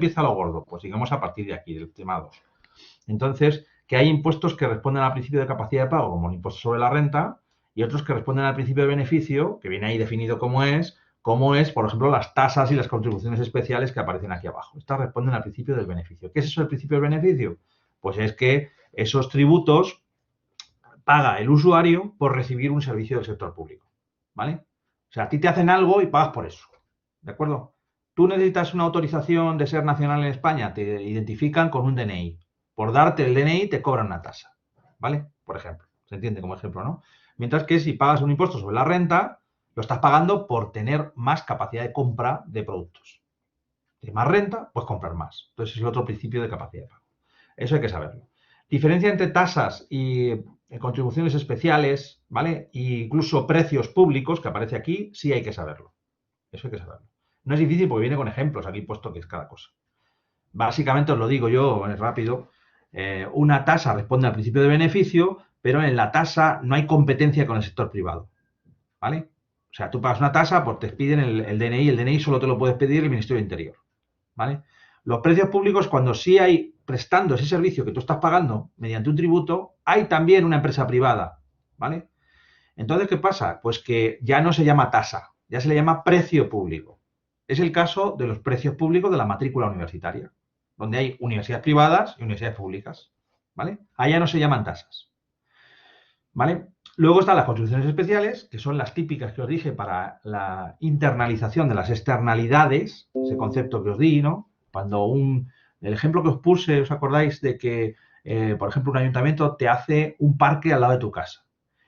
empieza lo gordo? Pues digamos a partir de aquí, del tema 2. Entonces, que hay impuestos que responden al principio de capacidad de pago, como el impuesto sobre la renta, y otros que responden al principio de beneficio, que viene ahí definido cómo es, por ejemplo, las tasas y las contribuciones especiales que aparecen aquí abajo. Estas responden al principio del beneficio. ¿Qué es eso del principio del beneficio? Pues es que esos tributos paga el usuario por recibir un servicio del sector público, ¿vale? O sea, a ti te hacen algo y pagas por eso, ¿de acuerdo? Tú necesitas una autorización de ser nacional en España, te identifican con un DNI. Por darte el DNI te cobran una tasa, ¿vale? Por ejemplo, se entiende como ejemplo, ¿no? Mientras que si pagas un impuesto sobre la renta, lo estás pagando por tener más capacidad de compra de productos. De más renta, pues comprar más. Entonces es el otro principio de capacidad de pago. Eso hay que saberlo. Diferencia entre tasas y contribuciones especiales, ¿vale? E incluso precios públicos, que aparece aquí, sí hay que saberlo. Eso hay que saberlo. No es difícil porque viene con ejemplos aquí puesto que es cada cosa. Básicamente os lo digo yo, es rápido. Una tasa responde al principio de beneficio, pero en la tasa no hay competencia con el sector privado, ¿vale? O sea, tú pagas una tasa, pues te piden el DNI, el DNI solo te lo puedes pedir el Ministerio del Interior, ¿vale? Los precios públicos, cuando sí hay, prestando ese servicio que tú estás pagando mediante un tributo, hay también una empresa privada, ¿vale? Entonces, ¿qué pasa? Pues que ya no se llama tasa, ya se le llama precio público. Es el caso de los precios públicos de la matrícula universitaria, donde hay universidades privadas y universidades públicas, ¿vale? Allá no se llaman tasas, ¿vale? Luego están las contribuciones especiales, que son las típicas que os dije para la internalización de las externalidades, ese concepto que os di, ¿no? Cuando el ejemplo que os puse, ¿os acordáis de que, por ejemplo, un ayuntamiento te hace un parque al lado de tu casa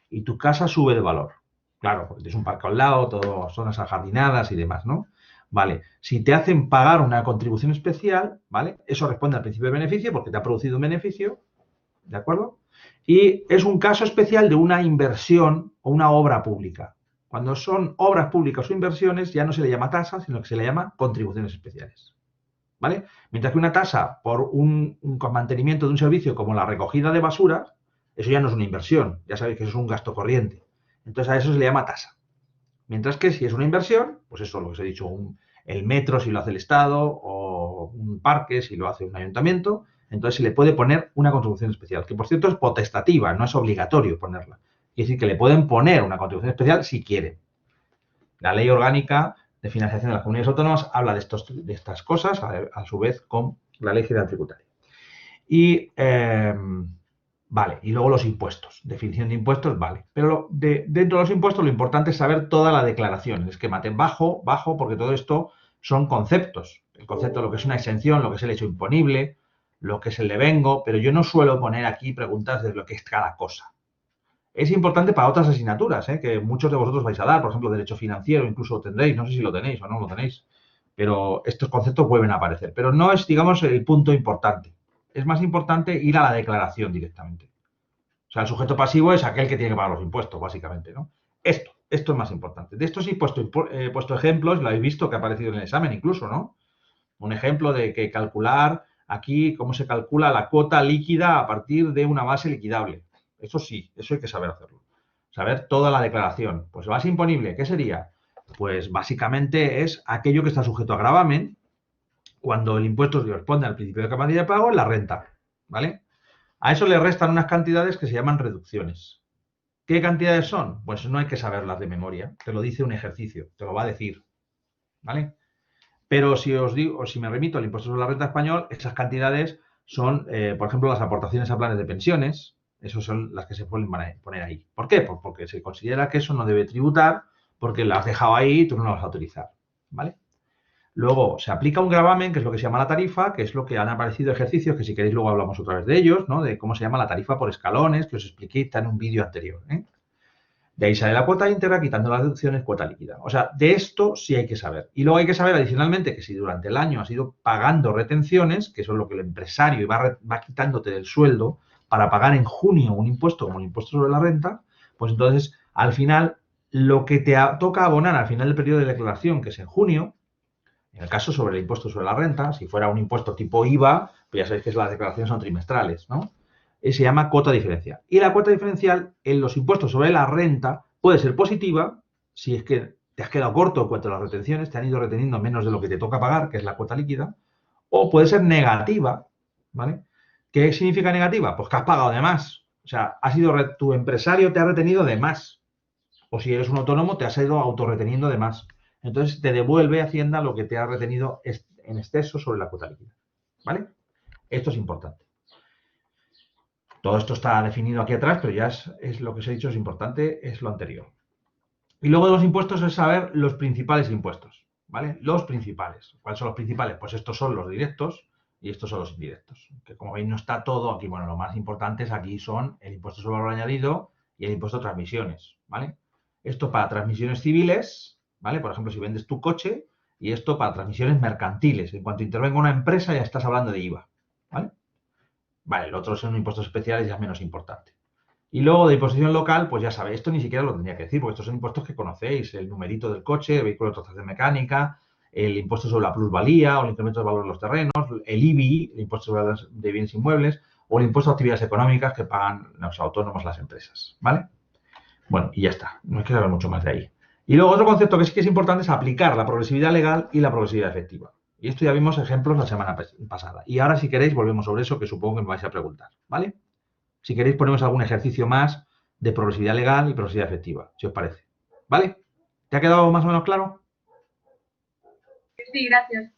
y tu casa sube de valor? Claro, porque tienes un parque al lado, todo zonas ajardinadas y demás, ¿no? Vale, si te hacen pagar una contribución especial, ¿vale? Eso responde al principio de beneficio porque te ha producido un beneficio, ¿de acuerdo? Y es un caso especial de una inversión o una obra pública. Cuando son obras públicas o inversiones ya no se le llama tasa, sino que se le llama contribuciones especiales, ¿vale? Mientras que una tasa por un mantenimiento de un servicio como la recogida de basura, eso ya no es una inversión, ya sabéis que eso es un gasto corriente. Entonces a eso se le llama tasa. Mientras que si es una inversión, pues eso, lo que os he dicho, el metro si lo hace el Estado o un parque si lo hace un ayuntamiento, entonces se le puede poner una contribución especial, que por cierto es potestativa, no es obligatorio ponerla. Quiere decir que le pueden poner una contribución especial si quieren. La Ley Orgánica de Financiación de las Comunidades Autónomas habla de estas cosas, a su vez con la Ley General Tributaria. Y vale, y luego los impuestos. Definición de impuestos, vale. Pero dentro de los impuestos lo importante es saber toda la declaración, el esquema bajo, porque todo esto son conceptos. El concepto de lo que es una exención, lo que es el hecho imponible, lo que es el devengo, pero yo no suelo poner aquí preguntas de lo que es cada cosa. Es importante para otras asignaturas, que muchos de vosotros vais a dar, por ejemplo, derecho financiero, incluso lo tendréis, no sé si lo tenéis o no lo tenéis, pero estos conceptos vuelven a aparecer. Pero no es, digamos, el punto importante. Es más importante ir a la declaración directamente. O sea, el sujeto pasivo es aquel que tiene que pagar los impuestos, básicamente, ¿no? Esto es más importante. De esto sí he puesto ejemplos, lo habéis visto que ha aparecido en el examen incluso, ¿no? Un ejemplo de que calcular aquí cómo se calcula la cuota líquida a partir de una base liquidable. Eso sí, eso hay que saber hacerlo. Saber toda la declaración. Pues base imponible, ¿qué sería? Pues básicamente es aquello que está sujeto a gravamen cuando el impuesto corresponde al principio de capacidad de pago en la renta, ¿vale? A eso le restan unas cantidades que se llaman reducciones. ¿Qué cantidades son? Pues no hay que saberlas de memoria, te lo dice un ejercicio, te lo va a decir, ¿vale? Pero si os digo, si me remito al impuesto sobre la renta español, esas cantidades son, por ejemplo, las aportaciones a planes de pensiones, esas son las que se pueden poner ahí. ¿Por qué? Pues porque se considera que eso no debe tributar porque lo has dejado ahí y tú no lo vas a autorizar, ¿vale? Luego se aplica un gravamen, que es lo que se llama la tarifa, que es lo que han aparecido ejercicios, que si queréis luego hablamos otra vez de ellos, ¿no? De cómo se llama la tarifa por escalones, que os expliqué en un vídeo anterior, ¿eh? De ahí sale la cuota íntegra, quitando las deducciones, cuota líquida. O sea, de esto sí hay que saber. Y luego hay que saber adicionalmente que si durante el año has ido pagando retenciones, que eso es lo que el empresario va quitándote del sueldo para pagar en junio un impuesto como el impuesto sobre la renta, pues entonces al final lo que te toca abonar al final del periodo de declaración, que es en junio, en el caso sobre el impuesto sobre la renta, si fuera un impuesto tipo IVA, pues ya sabéis que las declaraciones son trimestrales, ¿no? Se llama cuota diferencial. Y la cuota diferencial en los impuestos sobre la renta puede ser positiva si es que te has quedado corto en cuanto a las retenciones, te han ido reteniendo menos de lo que te toca pagar, que es la cuota líquida, O puede ser negativa, ¿vale? ¿Qué significa negativa? Pues que has pagado de más. O sea, tu empresario te ha retenido de más. O si eres un autónomo, te has ido autorreteniendo de más. Entonces te devuelve Hacienda lo que te ha retenido en exceso sobre la cuota líquida. ¿Vale? Esto es importante. Todo esto está definido aquí atrás, pero ya es lo que os he dicho, es importante, es lo anterior. Y luego de los impuestos es saber los principales impuestos, ¿vale? Los principales. ¿Cuáles son los principales? Pues estos son los directos y estos son los indirectos. Que como veis no está todo aquí. Bueno, lo más importantes aquí son el impuesto sobre valor añadido y el impuesto de transmisiones, ¿vale? Esto para transmisiones civiles, ¿vale? Por ejemplo, si vendes tu coche, y esto para transmisiones mercantiles. En cuanto intervenga una empresa ya estás hablando de IVA, ¿vale? Vale, el otro son impuestos especiales, ya es menos importante. Y luego de imposición local, pues ya sabéis, esto ni siquiera lo tendría que decir, porque estos son impuestos que conocéis, el numerito del coche, el vehículo de tracción mecánica, el impuesto sobre la plusvalía o el incremento de valor de los terrenos, el IBI, el impuesto de bienes inmuebles, o el impuesto de actividades económicas que pagan los autónomos, las empresas, ¿vale? Bueno, y ya está, no hay que saber mucho más de ahí. Y luego otro concepto que sí que es importante es aplicar la progresividad legal y la progresividad efectiva. Y esto ya vimos ejemplos la semana pasada. Y ahora, si queréis, volvemos sobre eso, que supongo que me vais a preguntar, ¿vale? Si queréis, ponemos algún ejercicio más de progresividad legal y progresividad efectiva, si os parece. ¿Vale? ¿Te ha quedado más o menos claro? Sí, gracias.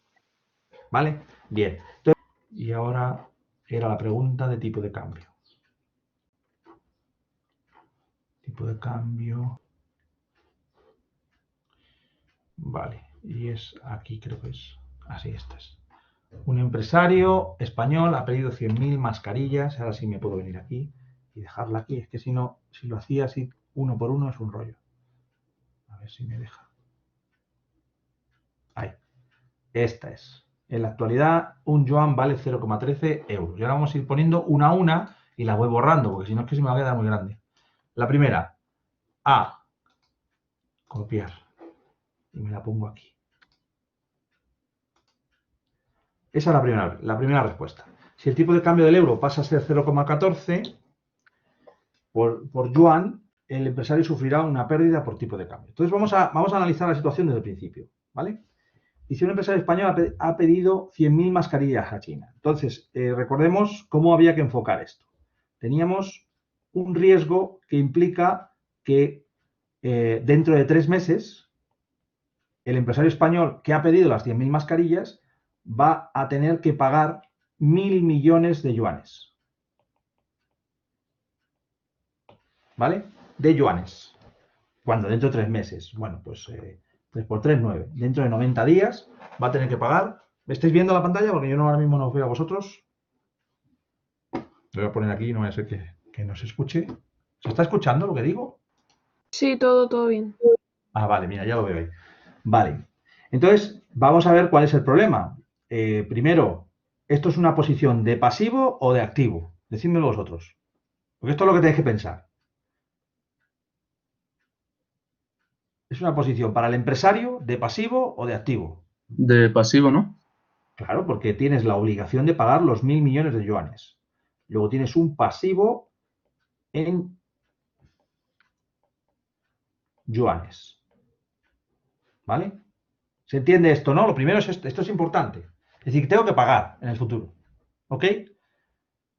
¿Vale? Bien. Entonces, y ahora era la pregunta de tipo de cambio. Tipo de cambio. Vale. Y es aquí, creo que es. Así estas. Un empresario español ha pedido 100.000 mascarillas. Ahora sí me puedo venir aquí y dejarla aquí. Es que si no, si lo hacía así uno por uno es un rollo. A ver si me deja. Ahí. Esta es. En la actualidad, un yuan vale 0,13 euros. Y ahora vamos a ir poniendo una a una y la voy borrando, porque si no es que se me va a quedar muy grande. La primera, A. Copiar. Y me la pongo aquí. Esa es la primera respuesta. Si el tipo de cambio del euro pasa a ser 0,14 por yuan, el empresario sufrirá una pérdida por tipo de cambio. Entonces vamos a analizar la situación desde el principio, ¿vale? Y si un empresario español ha pedido 100.000 mascarillas a China. Entonces, recordemos cómo había que enfocar esto. Teníamos un riesgo que implica que dentro de 3 meses el empresario español que ha pedido las 100.000 mascarillas va a tener que pagar 1.000 millones de yuanes. ¿Vale? De yuanes. ¿Cuándo? Dentro de 3 meses. Bueno, pues 3 por 3, 9. Dentro de 90 días va a tener que pagar. ¿Me estáis viendo la pantalla? Porque yo ahora mismo no os veo a vosotros. Lo voy a poner aquí, no vaya a ser que no se escuche. ¿Se está escuchando lo que digo? Sí, todo bien. Ah, vale, mira, ya lo veo ahí. Vale. Entonces, vamos a ver cuál es el problema. Primero, ¿esto es una posición de pasivo o de activo? Decídmelo vosotros. Porque esto es lo que tenéis que pensar. ¿Es una posición para el empresario de pasivo o de activo? De pasivo, ¿no? Claro, porque tienes la obligación de pagar los 1.000 millones de yuanes. Luego tienes un pasivo en yuanes. ¿Vale? ¿Se entiende esto, no? Lo primero es esto es importante. Es decir, que tengo que pagar en el futuro. ¿Ok?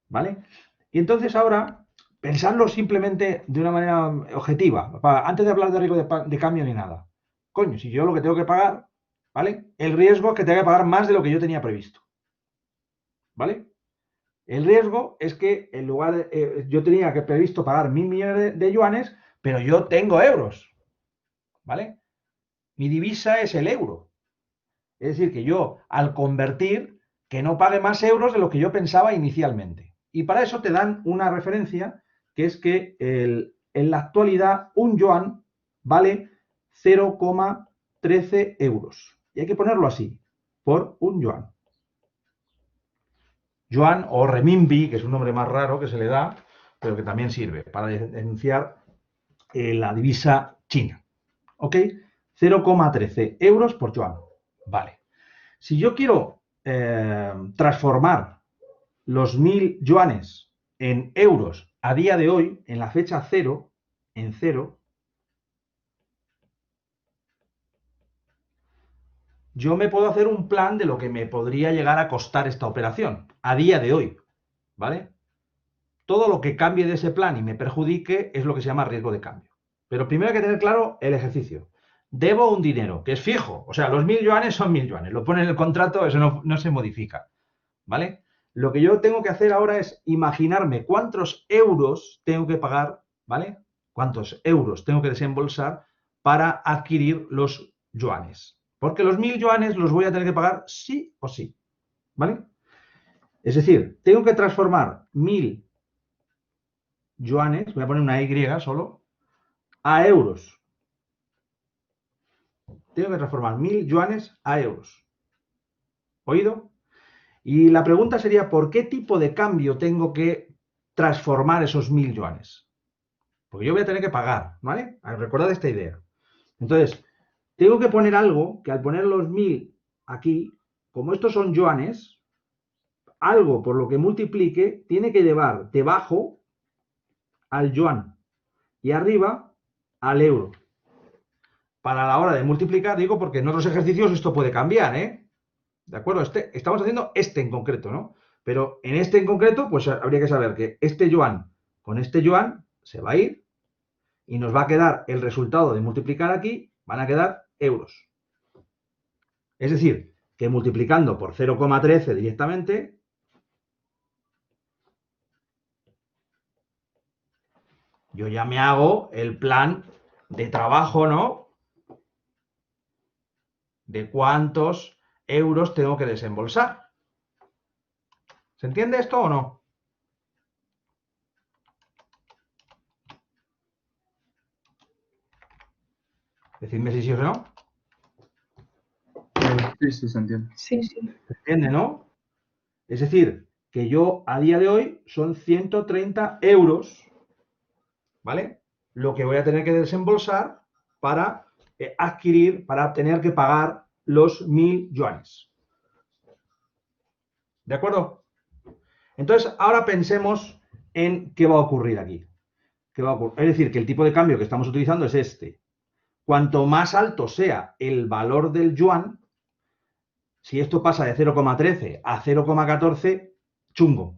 ¿Vale? Y entonces ahora, pensadlo simplemente de una manera objetiva, antes de hablar de riesgo de cambio ni nada. Coño, si yo lo que tengo que pagar, ¿vale? El riesgo es que tenga que pagar más de lo que yo tenía previsto. ¿Vale? El riesgo es que en lugar de, yo tenía que previsto pagar 1.000 millones de yuanes, pero yo tengo euros. ¿Vale? Mi divisa es el euro. Es decir, que yo, al convertir, que no pague más euros de lo que yo pensaba inicialmente. Y para eso te dan una referencia, que es que en la actualidad un yuan vale 0,13 euros. Y hay que ponerlo así, por un yuan. Yuan o renminbi, que es un nombre más raro que se le da, pero que también sirve para denunciar la divisa china. ¿Ok? 0,13 euros por yuan. Vale. Si yo quiero transformar los 1.000 yuanes en euros a día de hoy, en la fecha 0, en 0, yo me puedo hacer un plan de lo que me podría llegar a costar esta operación a día de hoy, ¿vale? Todo lo que cambie de ese plan y me perjudique es lo que se llama riesgo de cambio. Pero primero hay que tener claro el ejercicio. Debo un dinero que es fijo, o sea, los 1.000 yuanes son 1.000 yuanes, lo pone en el contrato, eso no se modifica, ¿vale? Lo que yo tengo que hacer ahora es imaginarme cuántos euros tengo que pagar, ¿vale? Cuántos euros tengo que desembolsar para adquirir los yuanes. Porque los 1.000 yuanes los voy a tener que pagar sí o sí, ¿vale? Es decir, tengo que transformar 1.000 yuanes, voy a poner una Y solo, a euros. Tengo que transformar 1.000 yuanes a euros. ¿Oído? Y la pregunta sería, ¿por qué tipo de cambio tengo que transformar esos 1.000 yuanes? Porque yo voy a tener que pagar, ¿vale? Recordad esta idea. Entonces, tengo que poner algo que al poner los 1.000 aquí, como estos son yuanes, algo por lo que multiplique tiene que llevar debajo al yuan y arriba al euro. Para la hora de multiplicar, digo, porque en otros ejercicios esto puede cambiar, ¿eh? ¿De acuerdo? Estamos haciendo este en concreto, ¿no? Pero en este en concreto, pues habría que saber que este yuan con este yuan se va a ir y nos va a quedar el resultado de multiplicar aquí, van a quedar euros. Es decir, que multiplicando por 0,13 directamente, yo ya me hago el plan de trabajo, ¿no? De cuántos euros tengo que desembolsar. ¿Se entiende esto o no? Decidme si sí o no. Sí, se entiende. Sí. ¿Se entiende, no? Es decir, que yo a día de hoy son 130 euros, ¿vale? Lo que voy a tener que desembolsar para adquirir, para tener que pagar los 1.000 yuanes. ¿De acuerdo? Entonces, ahora pensemos en qué va a ocurrir aquí. ¿Qué va a ocurrir? Es decir, que el tipo de cambio que estamos utilizando es este. Cuanto más alto sea el valor del yuan, si esto pasa de 0,13 a 0,14, chungo,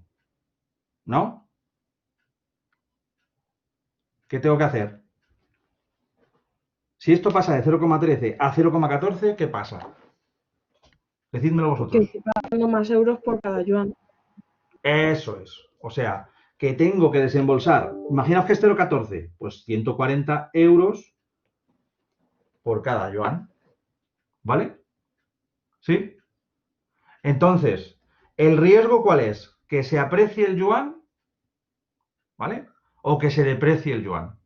¿no? ¿Qué tengo que hacer? Si esto pasa de 0,13 a 0,14, ¿qué pasa? Decídmelo Que vosotros. estoy pagando más euros por cada yuan. Eso es. O sea, que tengo que desembolsar, imaginaos que es 0,14, pues 140 euros por cada yuan. ¿Vale? ¿Sí? Entonces, ¿el riesgo cuál es? ¿Que se aprecie el yuan? ¿Vale? ¿O que se deprecie el yuan?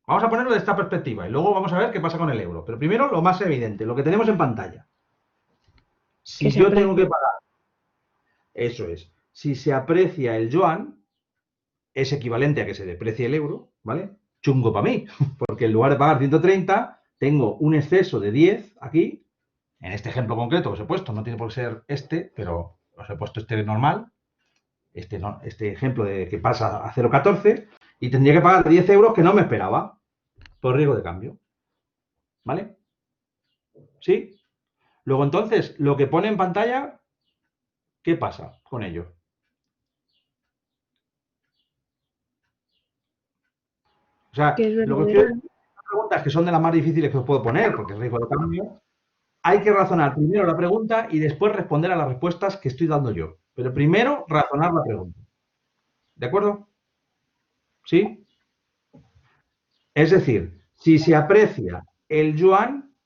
Vamos a ponerlo de esta perspectiva y luego vamos a ver qué pasa con el euro. Pero primero lo más evidente, lo que tenemos en pantalla. Si yo tengo que pagar, eso es, si se aprecia el yuan, es equivalente a que se deprecie el euro, ¿vale? Chungo para mí, porque en lugar de pagar 130, tengo un exceso de 10 aquí, en este ejemplo concreto que os he puesto, no tiene por qué ser este, pero os he puesto este normal, este ejemplo de que pasa a 0,14, y tendría que pagar 10 euros que no me esperaba, por riesgo de cambio. ¿Vale? ¿Sí? Luego entonces, lo que pone en pantalla, ¿qué pasa con ello? O sea, Que es lo que verdadero. quiero decir, preguntas que son de las más difíciles que os puedo poner, porque es riesgo de cambio, hay que razonar primero la pregunta y después responder a las respuestas que estoy dando yo. Pero primero, razonar la pregunta. ¿De acuerdo? ¿Sí? Es decir, si se aprecia el yuan,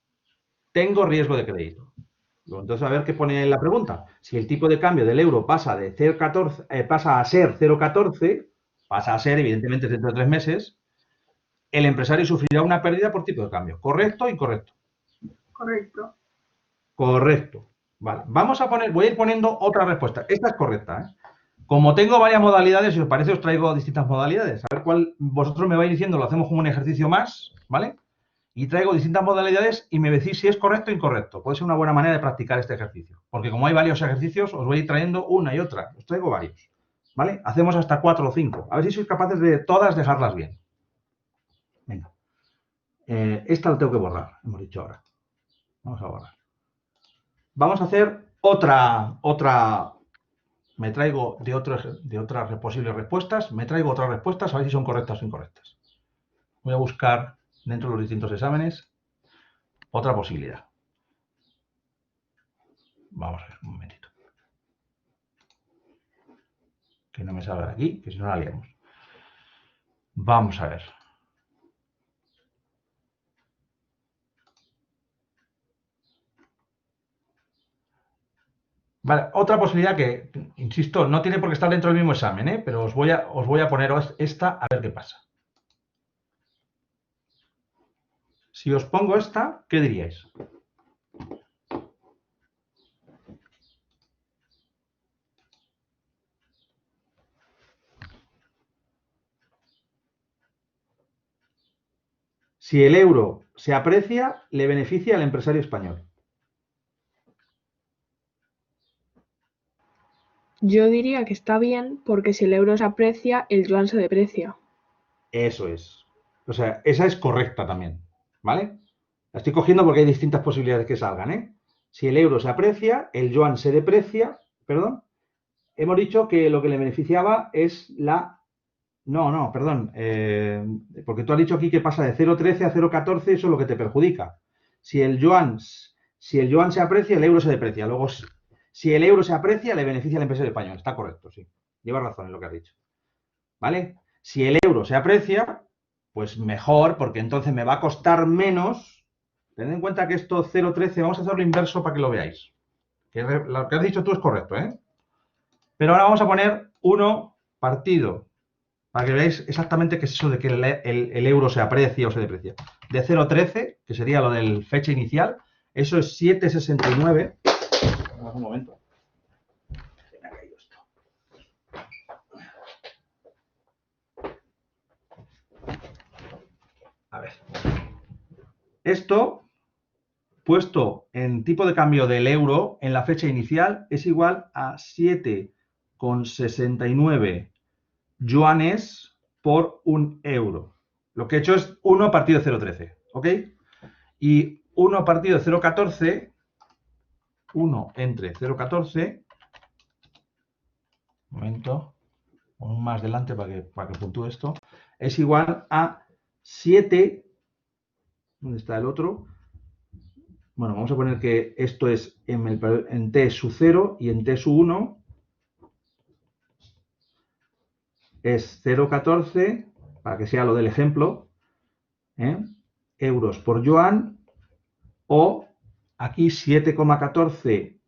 tengo riesgo de crédito. Entonces, a ver qué pone en la pregunta. Si el tipo de cambio del euro pasa de 0,14, pasa a ser 0,14, pasa a ser, evidentemente, dentro de 3 meses, el empresario sufrirá una pérdida por tipo de cambio. ¿Correcto o incorrecto? Correcto. Correcto. Vale. Voy a ir poniendo otra respuesta. Esta es correcta, ¿eh? Como tengo varias modalidades, si os parece, os traigo distintas modalidades. A ver cuál vosotros me vais diciendo, lo hacemos como un ejercicio más, ¿vale? Y traigo distintas modalidades y me decís si es correcto o incorrecto. Puede ser una buena manera de practicar este ejercicio. Porque como hay varios ejercicios, os voy a ir trayendo una y otra. Os traigo varios, ¿vale? Hacemos hasta 4 o 5. A ver si sois capaces de todas dejarlas bien. Venga. Esta la tengo que borrar, hemos dicho ahora. Vamos a borrar. vamos a hacer otra. Me traigo de otras posibles respuestas, me traigo otras respuestas a ver si son correctas o incorrectas. Voy a buscar dentro de los distintos exámenes otra posibilidad. Vamos a ver, un momentito. Que no me salga de aquí, que si no la liamos. Vamos a ver. Vale, otra posibilidad que, insisto, no tiene por qué estar dentro del mismo examen, ¿eh? Pero os voy a poner esta a ver qué pasa. Si os pongo esta, ¿qué diríais? Si el euro se aprecia, le beneficia al empresario español. Yo diría que está bien porque si el euro se aprecia, el yuan se deprecia. Eso es. O sea, esa es correcta también, ¿vale? La estoy cogiendo porque hay distintas posibilidades que salgan, ¿eh? Si el euro se aprecia, el yuan se deprecia, perdón. Hemos dicho que lo que le beneficiaba es la... No, perdón. Porque tú has dicho aquí que pasa de 0,13 a 0,14, eso es lo que te perjudica. Si el yuan se aprecia, el euro se deprecia. Luego, si el euro se aprecia, le beneficia al empresario español. Está correcto, sí. Llevas razón en lo que has dicho. ¿Vale? Si el euro se aprecia, pues mejor, porque entonces me va a costar menos. Tened en cuenta que esto 0,13, vamos a hacerlo inverso para que lo veáis. Que lo que has dicho tú es correcto, ¿eh? Pero ahora vamos a poner 1 partido, para que veáis exactamente qué es eso de que el euro se aprecia o se deprecia. De 0,13, que sería lo del fecha inicial, eso es 7,69. Un momento. Se me ha caído esto. A ver. Esto, puesto en tipo de cambio del euro en la fecha inicial, es igual a 7,69 yuanes por un euro. Lo que he hecho es 1 partido de 0,13, ¿ok? Y 1 partido de 0,14, 1 entre 0,14, un momento, un más delante para que puntúe esto, es igual a 7, ¿dónde está el otro? Bueno, vamos a poner que esto es en t su 0 y en t su 1 es 0,14, para que sea lo del ejemplo, euros por yuan, o aquí 7,14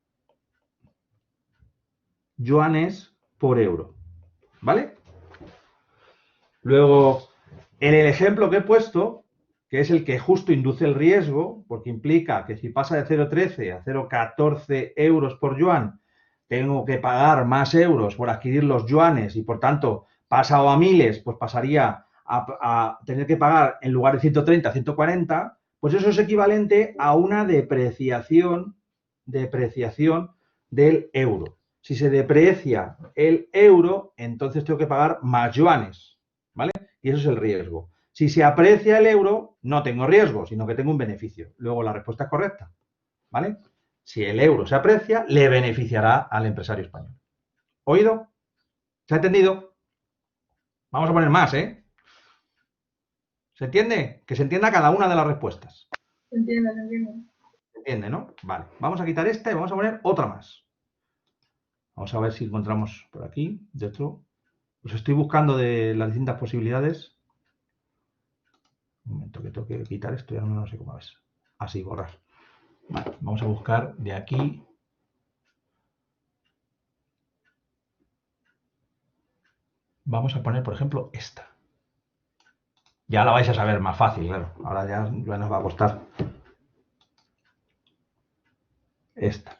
yuanes por euro, ¿vale? Luego, en el ejemplo que he puesto, que es el que justo induce el riesgo, porque implica que si pasa de 0,13 a 0,14 euros por yuan, tengo que pagar más euros por adquirir los yuanes y, por tanto, pasado a miles, pues pasaría a tener que pagar en lugar de 130, 140, pues eso es equivalente a una depreciación del euro. Si se deprecia el euro, entonces tengo que pagar más yuanes, ¿vale? Y eso es el riesgo. Si se aprecia el euro, no tengo riesgo, sino que tengo un beneficio. Luego la respuesta es correcta, ¿vale? Si el euro se aprecia, le beneficiará al empresario español. ¿Oído? ¿Se ha entendido? Vamos a poner más, ¿eh? ¿Se entiende? Que se entienda cada una de las respuestas. Se entiende, se entiende. ¿Se entiende, no? Vale. Vamos a quitar esta y vamos a poner otra más. Vamos a ver si encontramos por aquí, dentro. Os estoy buscando de las distintas posibilidades. Un momento que tengo que quitar esto, ya no sé cómo es. Así, borrar. Vale, vamos a buscar de aquí. Vamos a poner, por ejemplo, esta. Ya la vais a saber más fácil, claro. Ahora ya nos va a costar. Esta.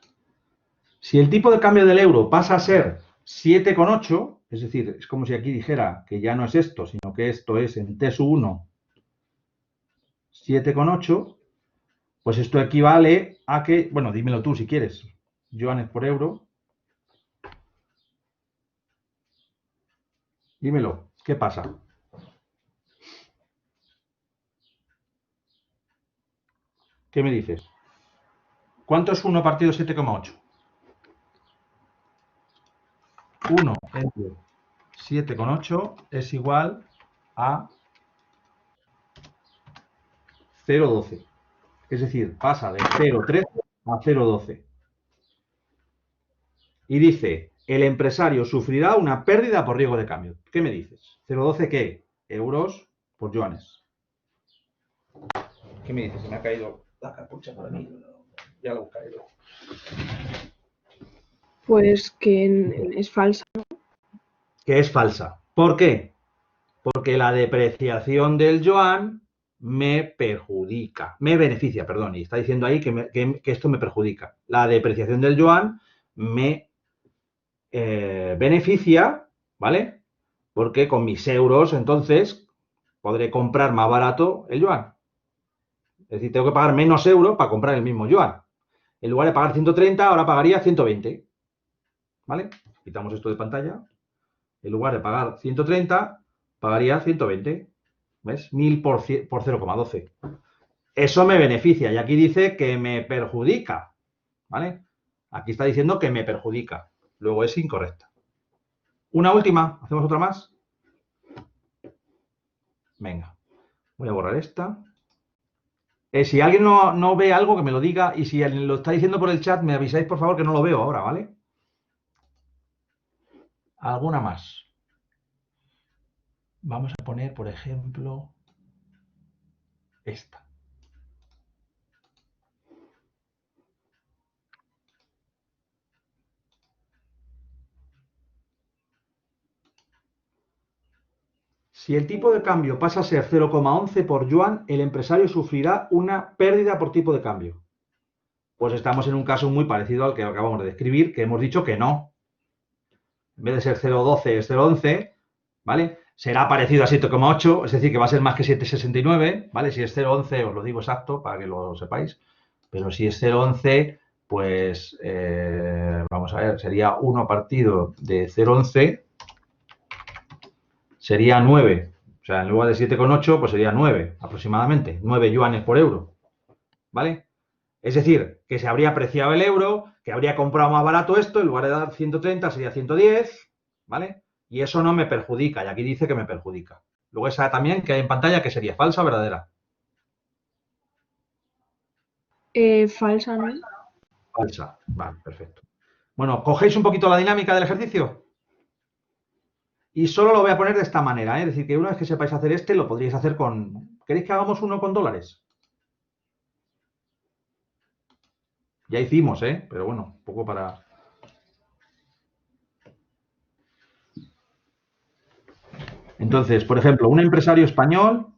Si el tipo de cambio del euro pasa a ser 7,8, es decir, es como si aquí dijera que ya no es esto, sino que esto es en T1 7,8, pues esto equivale a que, bueno, dímelo tú si quieres, yuanes por euro. Dímelo, ¿qué pasa? ¿Qué me dices? ¿Cuánto es 1 partido 7,8? 1 entre 7,8 es igual a 0,12. Es decir, pasa de 0,13 a 0,12. Y dice, el empresario sufrirá una pérdida por riesgo de cambio. ¿Qué me dices? ¿0,12 qué? Euros por yuanes. ¿Qué me dices? Se me ha caído la capucha para mí. Ya lo buscaré luego. Pues que es falsa. Que es falsa. ¿Por qué? Porque la depreciación del yuan me perjudica, me beneficia, perdón, y está diciendo ahí que esto me perjudica. La depreciación del yuan me beneficia, ¿vale? Porque con mis euros, entonces, podré comprar más barato el yuan. Es decir, tengo que pagar menos euros para comprar el mismo yuan. En lugar de pagar 130, ahora pagaría 120. ¿Vale? Quitamos esto de pantalla. En lugar de pagar 130, pagaría 120. ¿Ves? 1000 por 0,12. Eso me beneficia. Y aquí dice que me perjudica. ¿Vale? Aquí está diciendo que me perjudica. Luego es incorrecta. Una última. ¿Hacemos otra más? Venga. Voy a borrar esta. Si alguien no ve algo, que me lo diga. Y si alguien lo está diciendo por el chat, me avisáis, por favor, que no lo veo ahora, ¿vale? ¿Alguna más? Vamos a poner, por ejemplo, esta. Si el tipo de cambio pasa a ser 0,11 por yuan, el empresario sufrirá una pérdida por tipo de cambio. Pues estamos en un caso muy parecido al que acabamos de describir, que hemos dicho que no. En vez de ser 0,12 es 0,11, ¿vale? Será parecido a 7,8, es decir, que va a ser más que 7,69, ¿vale? Si es 0,11, os lo digo exacto para que lo sepáis, pero si es 0,11, pues vamos a ver, sería 1 partido de 0,11, sería 9. O sea, en lugar de 7,8, pues sería 9 aproximadamente, 9 yuanes por euro, ¿vale? Es decir, que se habría apreciado el euro, que habría comprado más barato esto, en lugar de dar 130 sería 110, ¿vale? Y eso no me perjudica, y aquí dice que me perjudica. Luego esa también que hay en pantalla, que sería falsa o verdadera. Falsa, ¿no? Falsa, vale, perfecto. Bueno, cogéis un poquito la dinámica del ejercicio. Y solo lo voy a poner de esta manera, ¿eh? Es decir, que una vez que sepáis hacer este, lo podríais hacer con... ¿Queréis que hagamos uno con dólares? Ya hicimos, ¿eh? Pero bueno, un poco para... Entonces, por ejemplo, un empresario español,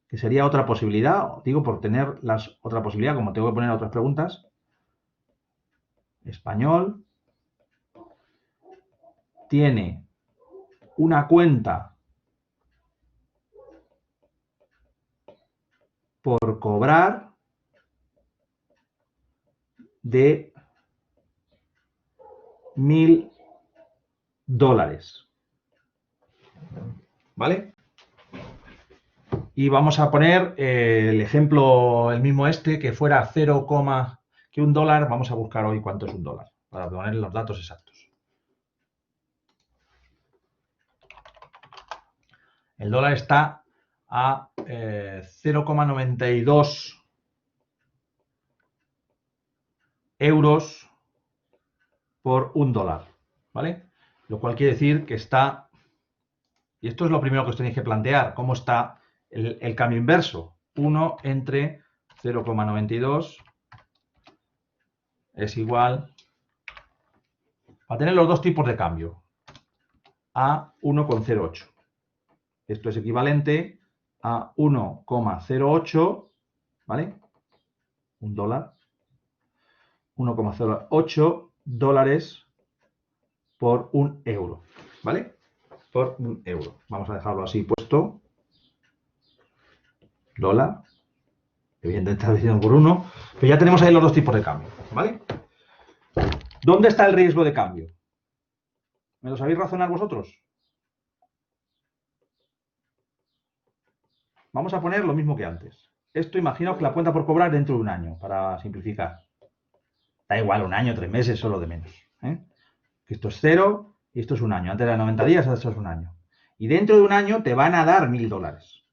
que sería otra posibilidad, digo por tener otra posibilidad, como tengo que poner otras preguntas. Español tiene una cuenta por cobrar de $1000. ¿Vale? Y vamos a poner el ejemplo, el mismo este, que fuera 0, que un dólar. Vamos a buscar hoy cuánto es un dólar, para poner los datos exactos. El dólar está a 0,92 euros por un dólar, ¿vale? Lo cual quiere decir que está, y esto es lo primero que os tenéis que plantear, cómo está el cambio inverso. 1 entre 0,92 es igual, a tener los dos tipos de cambio, a 1,08. Esto es equivalente a 1,08, ¿vale? Un dólar. 1,08 dólares por un euro, ¿vale? Por un euro. Vamos a dejarlo así puesto. Dólar. Evidentemente está dividido por 1. Pero ya tenemos ahí los dos tipos de cambio, ¿vale? ¿Dónde está el riesgo de cambio? ¿Me lo sabéis razonar vosotros? Vamos a poner lo mismo que antes. Esto imaginaos que la cuenta por cobrar dentro de un año, para simplificar. Da igual, un año, 3 meses, solo de menos. Que esto es 0 y esto es un año. Antes era 90 días, ahora esto es un año. Y dentro de un año te van a dar $1000.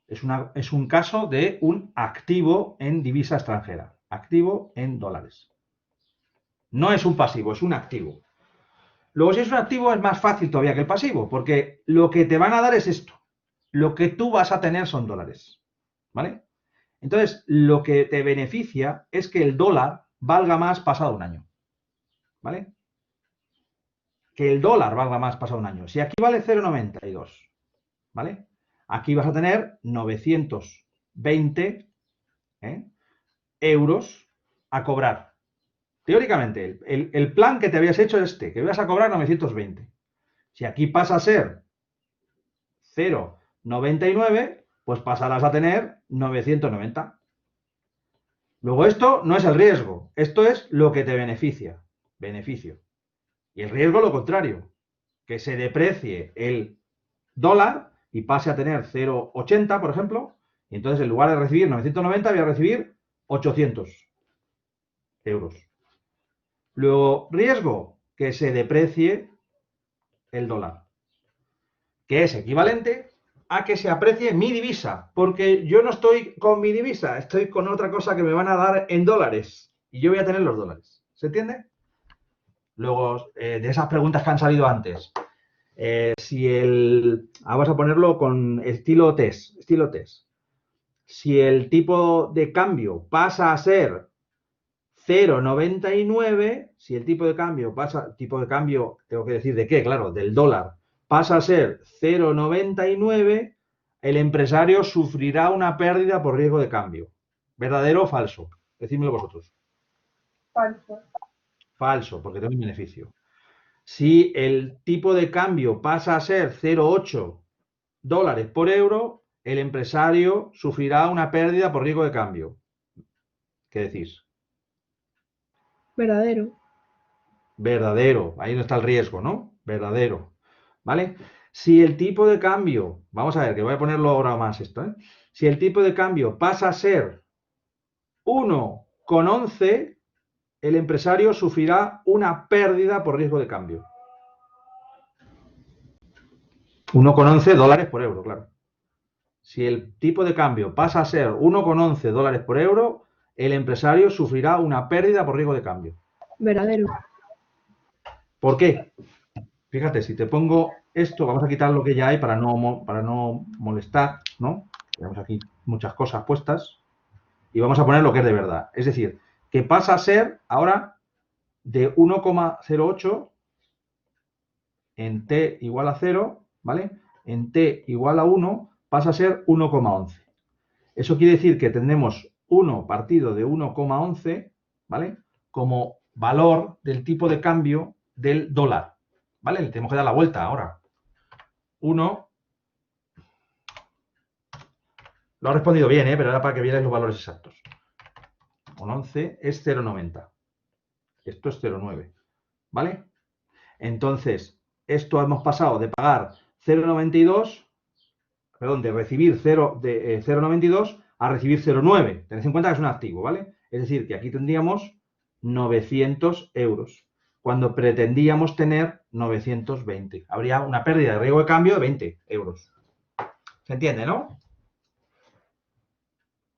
Es un caso de un activo en divisa extranjera. Activo en dólares. No es un pasivo, es un activo. Luego, si es un activo, es más fácil todavía que el pasivo, porque lo que te van a dar es esto. Lo que tú vas a tener son dólares. ¿Vale? Entonces, lo que te beneficia es que el dólar valga más pasado un año. ¿Vale? Que el dólar valga más pasado un año. Si aquí vale 0,92, ¿vale? Aquí vas a tener 920 euros a cobrar. Teóricamente, el plan que te habías hecho es este, que vas a cobrar 920. Si aquí pasa a ser 0,99, pues pasarás a tener 990. Luego esto no es el riesgo, esto es lo que te beneficia, beneficio. Y el riesgo lo contrario, que se deprecie el dólar y pase a tener 0,80, por ejemplo, y entonces en lugar de recibir 990 voy a recibir 800 euros. Luego, riesgo, que se deprecie el dólar, que es equivalente a que se aprecie mi divisa, porque yo no estoy con mi divisa, estoy con otra cosa que me van a dar en dólares y yo voy a tener los dólares. ¿Se entiende? Luego, de esas preguntas que han salido antes, vamos a ponerlo con estilo test. Si el tipo de cambio pasa a ser 0,99, si el tipo de cambio tengo que decir de qué, claro, del dólar, pasa a ser 0,99, el empresario sufrirá una pérdida por riesgo de cambio. ¿Verdadero o falso? Decídmelo vosotros. Falso. Falso, porque tengo un beneficio. Si el tipo de cambio pasa a ser 0,8 dólares por euro, el empresario sufrirá una pérdida por riesgo de cambio. ¿Qué decís? Verdadero. Verdadero. Ahí no está el riesgo, ¿no? Verdadero. ¿Vale? Si el tipo de cambio, vamos a ver, que voy a ponerlo ahora más esto, ¿eh? Si el tipo de cambio pasa a ser 1,11, el empresario sufrirá una pérdida por riesgo de cambio. 1,11 dólares por euro, claro. Si el tipo de cambio pasa a ser 1,11 dólares por euro, el empresario sufrirá una pérdida por riesgo de cambio. Verdadero. ¿Por qué? Fíjate, si te pongo esto, vamos a quitar lo que ya hay para no molestar, ¿no? Tenemos aquí muchas cosas puestas y vamos a poner lo que es de verdad. Es decir, que pasa a ser ahora de 1,08 en t igual a 0, ¿vale? En t igual a 1 pasa a ser 1,11. Eso quiere decir que tendremos 1 partido de 1,11, ¿vale? Como valor del tipo de cambio del dólar, ¿vale? Le tenemos que dar la vuelta ahora. 1. Lo ha respondido bien, pero era para que vierais los valores exactos. 1,11 es 0,90. Esto es 0,9, ¿vale? Entonces, esto hemos pasado de pagar 0,92, perdón, de recibir 0,92 a recibir 0,9. Tened en cuenta que es un activo, ¿vale? Es decir, que aquí tendríamos 900 euros, cuando pretendíamos tener 920. Habría una pérdida de riesgo de cambio de 20 euros. ¿Se entiende, no?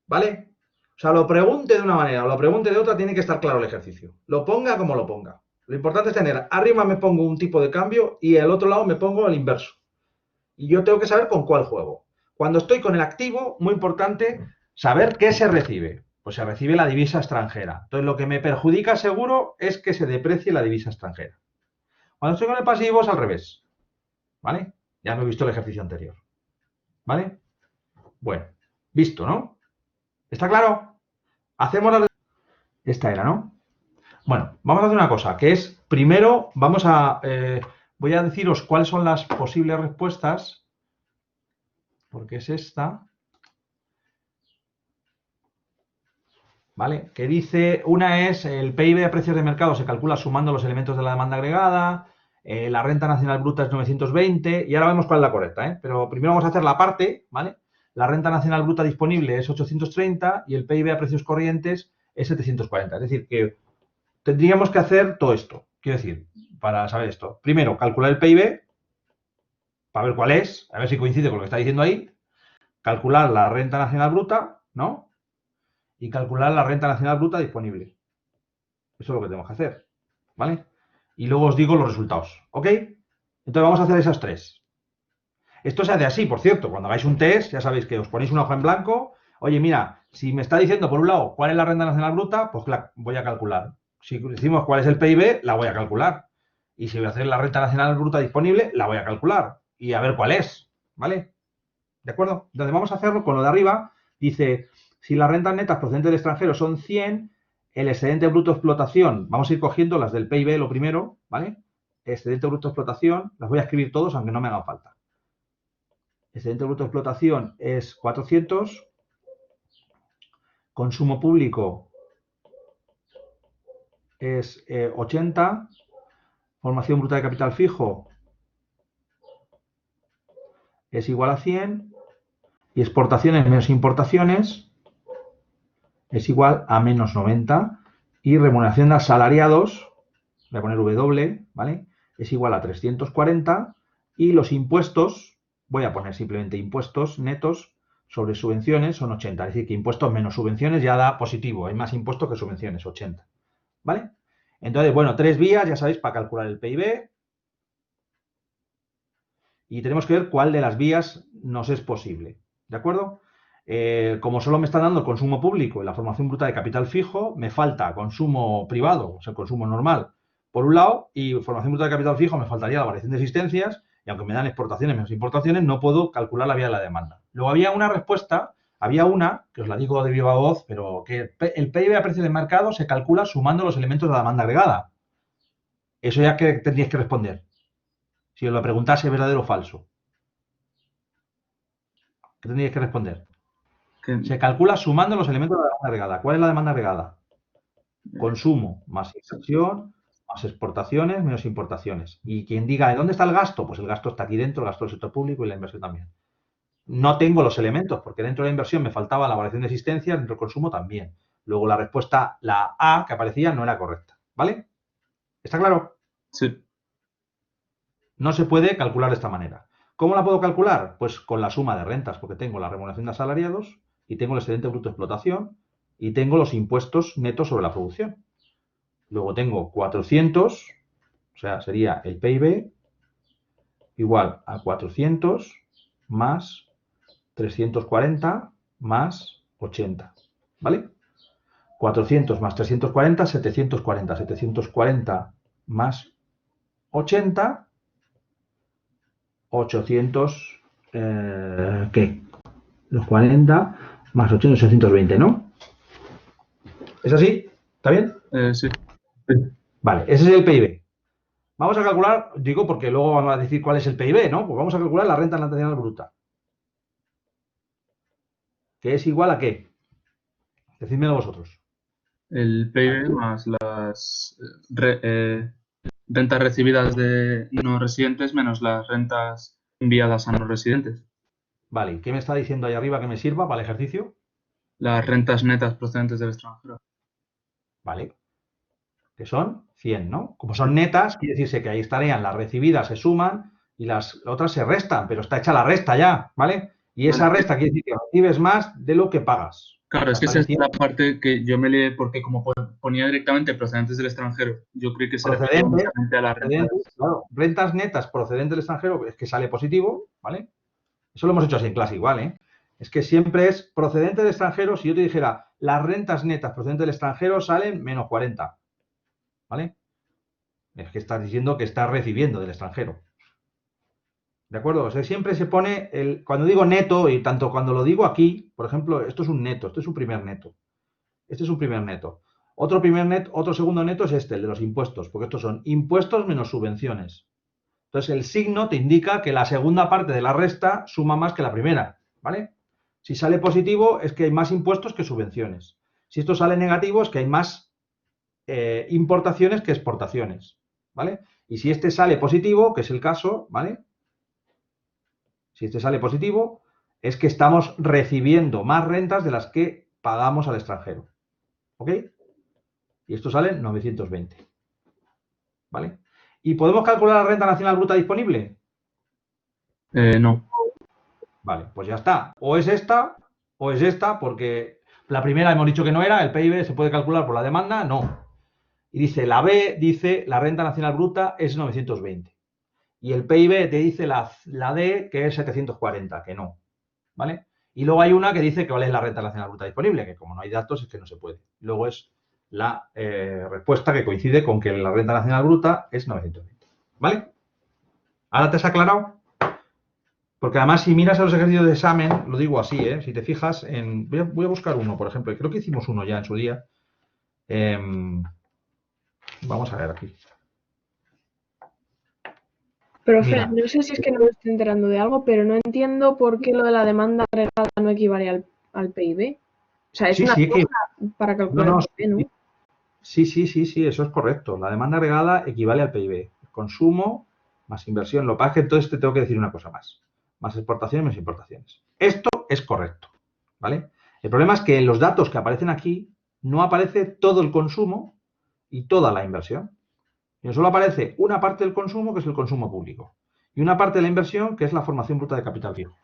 ¿Vale? O sea, lo pregunte de una manera o lo pregunte de otra, tiene que estar claro el ejercicio. Lo ponga como lo ponga. Lo importante es tener, arriba me pongo un tipo de cambio y al otro lado me pongo el inverso. Y yo tengo que saber con cuál juego. Cuando estoy con el activo, muy importante saber qué se recibe. Pues se recibe la divisa extranjera. Entonces, lo que me perjudica seguro es que se deprecie la divisa extranjera. Cuando estoy con el pasivo es al revés. ¿Vale? Ya hemos visto el ejercicio anterior. ¿Vale? Bueno, visto, ¿no? ¿Está claro? Hacemos la... Esta era, ¿no? Bueno, vamos a hacer una cosa, que es, primero voy a deciros cuáles son las posibles respuestas, porque es esta, ¿vale? Que dice, una es, el PIB de precios de mercado se calcula sumando los elementos de la demanda agregada, la renta nacional bruta es 920, y ahora vemos cuál es la correcta, ¿eh? Pero primero vamos a hacer la parte, ¿vale? La renta nacional bruta disponible es 830 y el PIB a precios corrientes es 740. Es decir, que tendríamos que hacer todo esto. Quiero decir, para saber esto. Primero, calcular el PIB, para ver cuál es, a ver si coincide con lo que está diciendo ahí. Calcular la renta nacional bruta, ¿no? Y calcular la renta nacional bruta disponible. Eso es lo que tenemos que hacer, ¿vale? Y luego os digo los resultados, ¿ok? Entonces vamos a hacer esas tres. Esto se hace así, por cierto, cuando hagáis un test, ya sabéis que os ponéis una hoja en blanco. Oye, mira, si me está diciendo por un lado cuál es la renta nacional bruta, pues la voy a calcular. Si decimos cuál es el PIB, la voy a calcular. Y si voy a hacer la renta nacional bruta disponible, la voy a calcular. Y a ver cuál es, ¿vale? ¿De acuerdo? Entonces vamos a hacerlo con lo de arriba. Dice, si las rentas netas procedentes del extranjero son 100, el excedente bruto de explotación, vamos a ir cogiendo las del PIB lo primero, ¿vale? Excedente bruto de explotación, las voy a escribir todos aunque no me hagan falta. Excedente bruto de explotación es 400, consumo público es 80, formación bruta de capital fijo es igual a 100 y exportaciones menos importaciones es igual a menos 90 y remuneración de asalariados, voy a poner W, ¿vale? Es igual a 340 y los impuestos, voy a poner simplemente impuestos netos sobre subvenciones son 80, es decir, que impuestos menos subvenciones ya da positivo, hay más impuestos que subvenciones, 80, ¿vale? Entonces, bueno, tres vías, ya sabéis, para calcular el PIB y tenemos que ver cuál de las vías nos es posible, ¿de acuerdo? Como solo me está dando el consumo público y la formación bruta de capital fijo, me falta consumo privado, o sea, consumo normal, por un lado, y formación bruta de capital fijo me faltaría la variación de existencias, y aunque me dan exportaciones menos importaciones, no puedo calcular la vía de la demanda. Luego había una respuesta, había una, que os la digo de viva voz, pero que el PIB a precio de mercado se calcula sumando los elementos de la demanda agregada. Eso ya que tendríais que responder. Si os lo preguntase verdadero o falso. ¿Qué tendríais que responder? Se calcula sumando los elementos de la demanda agregada. ¿Cuál es la demanda agregada? Consumo más inversión, más exportaciones, menos importaciones. Y quien diga, ¿de dónde está el gasto? Pues el gasto está aquí dentro, el gasto del sector público y la inversión también. No tengo los elementos, porque dentro de la inversión me faltaba la variación de existencia, dentro del consumo también. Luego la respuesta, la A que aparecía, no era correcta. ¿Vale? ¿Está claro? Sí. No se puede calcular de esta manera. ¿Cómo la puedo calcular? Pues con la suma de rentas, porque tengo la remuneración de asalariados y tengo el excedente bruto de explotación y tengo los impuestos netos sobre la producción. Luego tengo 400, o sea, sería el PIB igual a 400 más 340 más 80, ¿vale? 400 más 340, 740. 740 más 80, 800, ¿qué? Los 40 más 800, 820, ¿no? ¿Es así? ¿Está bien? Sí. Vale, ese es el PIB. Vamos a calcular, digo porque luego vamos a decir cuál es el PIB, ¿no? Pues vamos a calcular la renta nacional bruta. ¿Que es igual a qué? Decídmelo vosotros. El PIB más las rentas recibidas de no residentes menos las rentas enviadas a no residentes. Vale, ¿qué me está diciendo ahí arriba que me sirva para el ejercicio? Las rentas netas procedentes del extranjero. Vale. Que son 100, ¿no? Como son netas, quiere decirse que ahí estarían las recibidas, se suman y las otras se restan, pero está hecha la resta ya, ¿vale? Y esa resta quiere decir que recibes más de lo que pagas. Claro, es que esa es la parte que yo me leí porque como ponía directamente procedentes del extranjero, yo creí que se refería únicamente a las rentas. Claro, rentas netas procedentes del extranjero, es que sale positivo, ¿vale? Eso lo hemos hecho así en clase igual, ¿eh? Es que siempre es procedente del extranjero. Si yo te dijera, las rentas netas procedentes del extranjero salen menos 40, ¿vale? Es que estás diciendo que estás recibiendo del extranjero. ¿De acuerdo? O sea, siempre se pone, cuando digo neto, y tanto cuando lo digo aquí, por ejemplo, esto es un neto, esto es un primer neto. Este es un primer neto. Otro segundo neto es este, el de los impuestos, porque estos son impuestos menos subvenciones. Entonces, el signo te indica que la segunda parte de la resta suma más que la primera, ¿vale? Si sale positivo es que hay más impuestos que subvenciones. Si esto sale negativo es que hay más importaciones que exportaciones, ¿vale? Y si este sale positivo, que es el caso, ¿vale? Si este sale positivo, es que estamos recibiendo más rentas de las que pagamos al extranjero. ¿Ok? Y esto sale 920. ¿Vale? ¿Y podemos calcular la renta nacional bruta disponible? No. Vale, pues ya está. O es esta, porque la primera hemos dicho que no era, el PIB se puede calcular por la demanda, no. Y dice, la B dice, la renta nacional bruta es 920. Y el PIB te dice la D, que es 740, que no. ¿Vale? Y luego hay una que dice que cuál es la renta nacional bruta disponible, que como no hay datos es que no se puede. Luego es la respuesta que coincide con que la renta nacional bruta es 920. ¿Vale? ¿Ahora te has aclarado? Porque además, si miras a los ejercicios de examen, lo digo así, si te fijas en... Voy a buscar uno, por ejemplo, y creo que hicimos uno ya en su día. Vamos a ver aquí. Profe, Mira, no sé si es que no me estoy enterando de algo, pero no entiendo por qué lo de la demanda agregada no equivale al PIB. O sea, es sí, una sí, cosa para calcular no, el PIB, ¿no? sí, eso es correcto. La demanda agregada equivale al PIB. Consumo más inversión. Lo que pasa es que entonces te tengo que decir una cosa más. Más exportaciones menos importaciones. Esto es correcto, ¿vale? El problema es que en los datos que aparecen aquí no aparece todo el consumo y toda la inversión. Y solo aparece una parte del consumo, que es el consumo público, y una parte de la inversión, que es la formación bruta de capital fijo.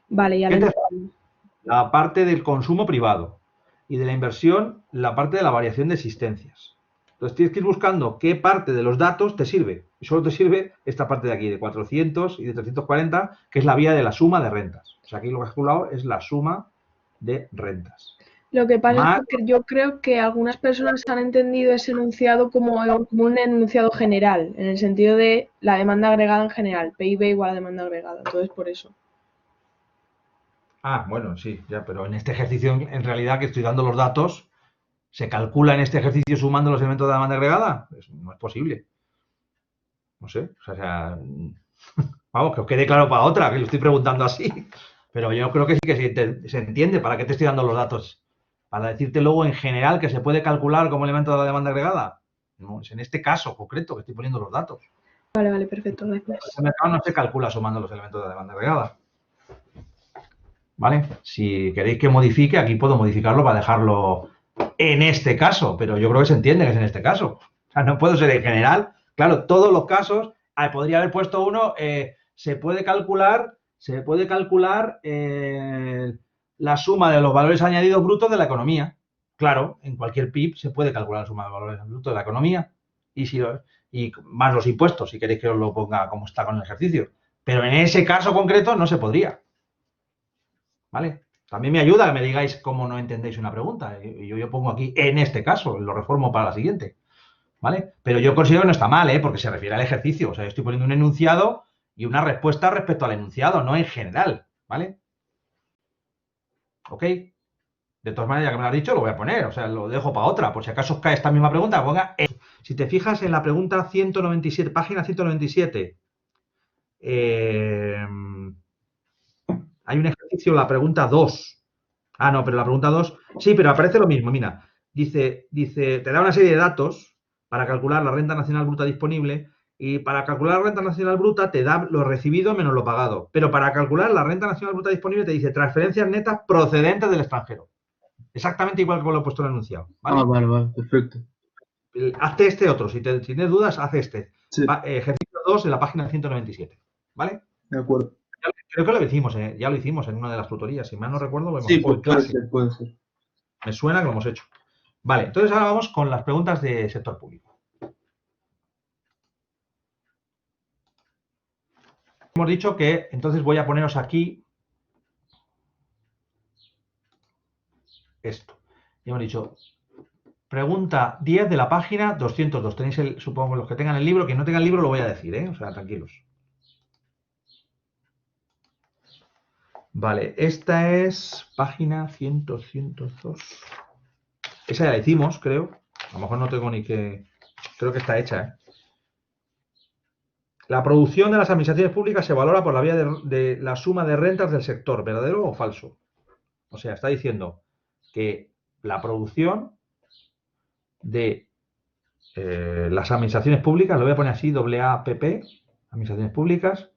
Vale, ya lo ¿Qué te entiendo. La parte del consumo privado y de la inversión, la parte de la variación de existencias. Entonces tienes que ir buscando qué parte de los datos te sirve. Y solo te sirve esta parte de aquí, de 400 y de 340, que es la vía de la suma de rentas. O sea, aquí lo que has calculado es la suma de rentas. Lo que pasa Más, es que yo creo que algunas personas han entendido ese enunciado como un enunciado general, en el sentido de la demanda agregada en general, PIB igual a demanda agregada. Entonces, por eso. bueno, sí, ya, pero en este ejercicio, en realidad, que estoy dando los datos, ¿se calcula en este ejercicio sumando los elementos de demanda agregada? No es posible. No sé, o sea, vamos, que os quede claro para otra, que lo estoy preguntando así. Pero yo creo que sí que se entiende para qué te estoy dando los datos. Para decirte luego en general que se puede calcular como elemento de la demanda agregada. No, es en este caso concreto que estoy poniendo los datos. Vale, perfecto, gracias. El mercado no se calcula sumando los elementos de la demanda agregada. ¿Vale? Si queréis que modifique, aquí puedo modificarlo para dejarlo en este caso, pero yo creo que se entiende que es en este caso. O sea, no puedo ser en general. Claro, todos los casos, podría haber puesto uno, se puede calcular la suma de los valores añadidos brutos de la economía. Claro, en cualquier PIB se puede calcular la suma de valores brutos de la economía y más los impuestos, si queréis que os lo ponga como está con el ejercicio. Pero en ese caso concreto no se podría. ¿Vale? También me ayuda que me digáis cómo no entendéis una pregunta. Y yo pongo aquí, en este caso, lo reformo para la siguiente. ¿Vale? Pero yo considero que no está mal, porque se refiere al ejercicio. O sea, yo estoy poniendo un enunciado y una respuesta respecto al enunciado, no en general. ¿Vale? ¿Ok? De todas maneras, ya que me lo has dicho, lo voy a poner. O sea, lo dejo para otra. Por si acaso os cae esta misma pregunta, ponga. Si te fijas en la pregunta 197, página 197, hay un ejercicio, la pregunta 2. No, pero la pregunta 2, sí, pero aparece lo mismo, mira. Dice, te da una serie de datos para calcular la renta nacional bruta disponible y para calcular la renta nacional bruta te da lo recibido menos lo pagado. Pero para calcular la renta nacional bruta disponible te dice transferencias netas procedentes del extranjero. Exactamente igual que lo he puesto en el enunciado. ¿Vale? Vale, perfecto. Hazte este otro. Si tienes dudas, haz este. Sí, Ejercicio 2 en la página 197. ¿Vale? de acuerdo. Creo que lo hicimos, ya lo hicimos en una de las tutorías. Si mal no recuerdo, lo hemos Sí, hecho en clase. puede ser. Me suena que lo hemos hecho. Vale, entonces ahora vamos con las preguntas de sector público. Hemos dicho que, entonces voy a poneros aquí esto. Y hemos dicho, pregunta 10 de la página 202. Tenéis, supongo, los que tengan el libro. Quien no tenga el libro lo voy a decir, O sea, tranquilos. Vale, esta es página 102. Esa ya la hicimos, creo. A lo mejor no tengo ni que... Creo que está hecha, La producción de las administraciones públicas se valora por la vía de la suma de rentas del sector, ¿verdadero o falso? O sea, está diciendo que la producción de las administraciones públicas, lo voy a poner así, AAPP, administraciones públicas,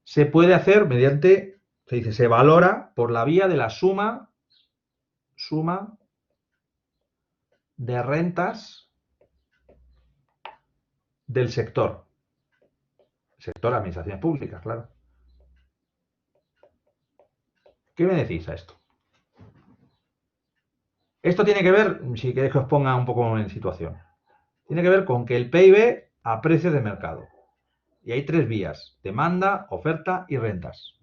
se puede hacer mediante, se valora por la vía de la suma de rentas del sector. Sector de administraciones públicas, claro. ¿Qué me decís a esto? Esto tiene que ver, si queréis que os ponga un poco en situación, tiene que ver con que el PIB a precios de mercado. Y hay tres vías: demanda, oferta y rentas.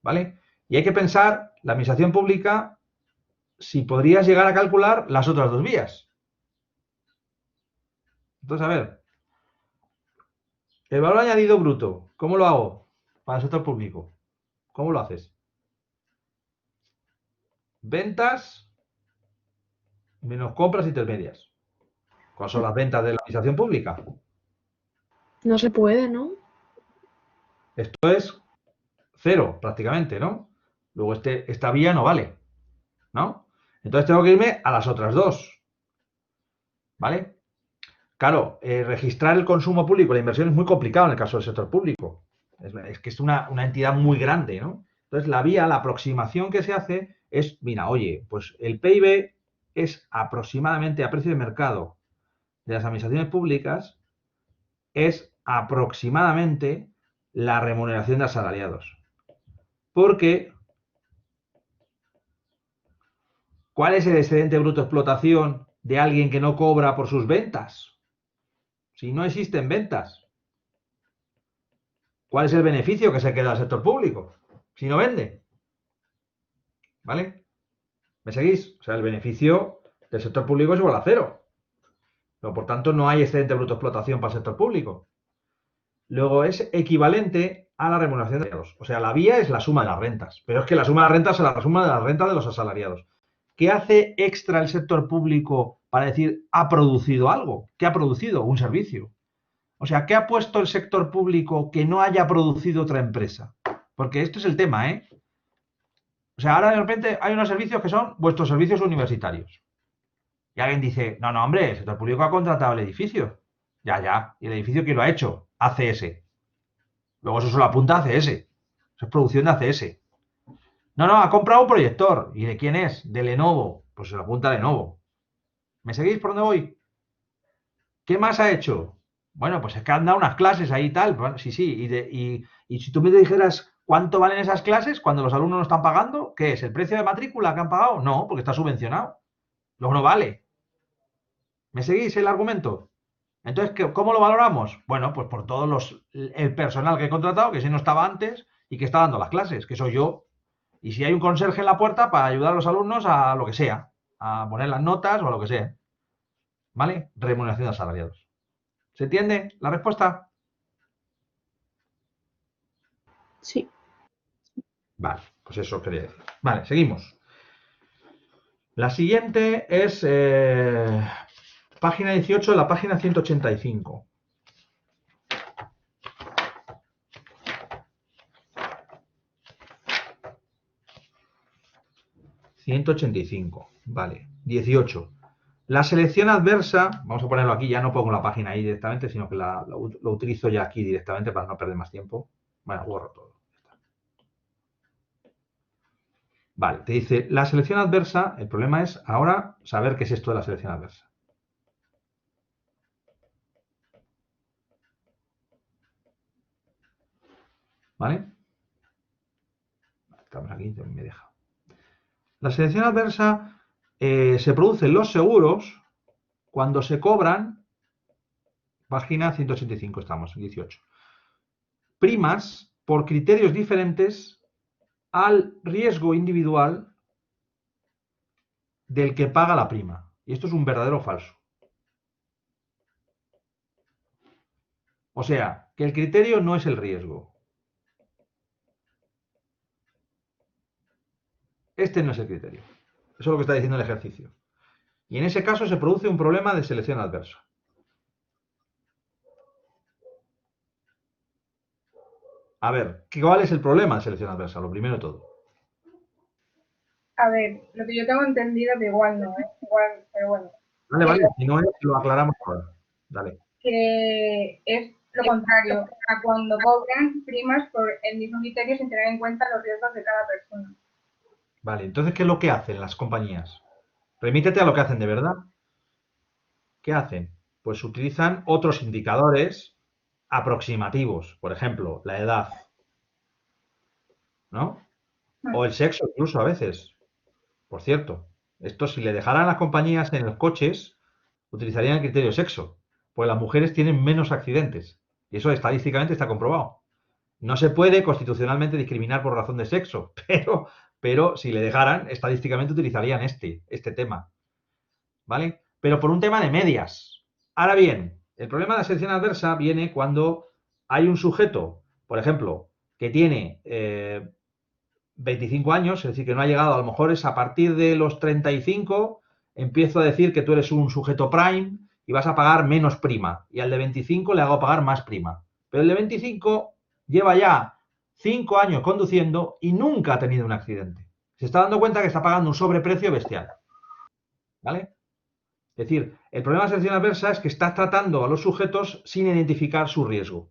¿Vale? Y hay que pensar, la administración pública, si podrías llegar a calcular las otras dos vías. Entonces, a ver, el valor añadido bruto, ¿cómo lo hago para el sector público? ¿Cómo lo haces? Ventas menos compras intermedias. ¿Cuáles son las ventas de la administración pública? No se puede, ¿no? Esto es cero, prácticamente, ¿no? Luego esta vía no vale, ¿no? Entonces tengo que irme a las otras dos, ¿vale? Claro, registrar el consumo público, la inversión es muy complicado en el caso del sector público. Es que es una entidad muy grande, ¿no? Entonces la vía, la aproximación que se hace es, mira, oye, pues el PIB es aproximadamente a precio de mercado de las administraciones públicas, es aproximadamente la remuneración de asalariados. Porque, ¿cuál es el excedente bruto de explotación de alguien que no cobra por sus ventas? Si no existen ventas, ¿cuál es el beneficio que se queda al sector público si no vende? ¿Vale? ¿Me seguís? O sea, el beneficio del sector público es igual a cero. Pero, por tanto, no hay excedente bruto de explotación para el sector público. Luego es equivalente a la remuneración de los asalariados. O sea, la vía es la suma de las rentas. Pero es que la suma de las rentas es la suma de las rentas de los asalariados. ¿Qué hace extra el sector público para decir ha producido algo? ¿Qué ha producido? Un servicio. O sea, ¿qué ha puesto el sector público que no haya producido otra empresa? Porque esto es el tema, ¿eh? O sea, ahora de repente hay unos servicios que son vuestros servicios universitarios. Y alguien dice, no, hombre, el sector público ha contratado el edificio. Ya. ¿Y el edificio quién lo ha hecho? ACS. Luego eso solo apunta a ACS. Eso es producción de ACS. No, ha comprado un proyector. ¿Y de quién es? De Lenovo. Pues se lo apunta a Lenovo. ¿Me seguís por dónde voy? ¿Qué más ha hecho? Bueno, pues es que han dado unas clases ahí y tal. Bueno, sí. Y si tú me dijeras cuánto valen esas clases cuando los alumnos no están pagando, ¿qué es? ¿El precio de matrícula que han pagado? No, porque está subvencionado. Luego no vale. ¿Me seguís el argumento? Entonces, ¿cómo lo valoramos? Bueno, pues por el personal que he contratado, que si no estaba antes y que está dando las clases, que soy yo. Y si hay un conserje en la puerta para ayudar a los alumnos a lo que sea, a poner las notas o a lo que sea. ¿Vale? Remuneración de asalariados. ¿Se entiende la respuesta? Sí. Vale, pues eso quería decir. Vale, seguimos. La siguiente es página 18 de la página 185. Vale, 18. La selección adversa, vamos a ponerlo aquí, ya no pongo la página ahí directamente, sino que lo utilizo ya aquí directamente para no perder más tiempo. Bueno, borro todo. Vale, te dice, la selección adversa, el problema es ahora saber qué es esto de la selección adversa. ¿Vale? Estamos aquí, me deja. La selección adversa se produce en los seguros cuando se cobran, página 185 estamos, 18, primas por criterios diferentes al riesgo individual del que paga la prima. Y esto es un verdadero falso. O sea, que el criterio no es el riesgo. Este no es el criterio. Eso es lo que está diciendo el ejercicio. Y en ese caso se produce un problema de selección adversa. A ver, ¿cuál es el problema de selección adversa? Lo primero de todo. A ver, lo que yo tengo entendido, que igual no, igual, pero bueno. Vale, si no es, lo aclaramos ahora. Dale. Que es lo contrario a cuando cobran primas por el mismo criterio sin tener en cuenta los riesgos de cada persona. Vale, entonces, ¿qué es lo que hacen las compañías? Remítete a lo que hacen de verdad. ¿qué hacen? Pues utilizan otros indicadores aproximativos, por ejemplo, la edad, ¿no? O el sexo incluso a veces. Por cierto, esto si le dejaran las compañías en los coches, utilizarían el criterio sexo, pues las mujeres tienen menos accidentes. Y eso estadísticamente está comprobado. No se puede constitucionalmente discriminar por razón de sexo, pero si le dejaran, estadísticamente utilizarían este tema. ¿Vale? Pero por un tema de medias. Ahora bien, el problema de la selección adversa viene cuando hay un sujeto, por ejemplo, que tiene 25 años, es decir, que no ha llegado, a lo mejor es a partir de los 35, empiezo a decir que tú eres un sujeto prime y vas a pagar menos prima. Y al de 25 le hago pagar más prima. Pero el de 25 lleva ya 5 años conduciendo y nunca ha tenido un accidente. Se está dando cuenta que está pagando un sobreprecio bestial. ¿Vale? Es decir, el problema de la selección adversa es que estás tratando a los sujetos sin identificar su riesgo.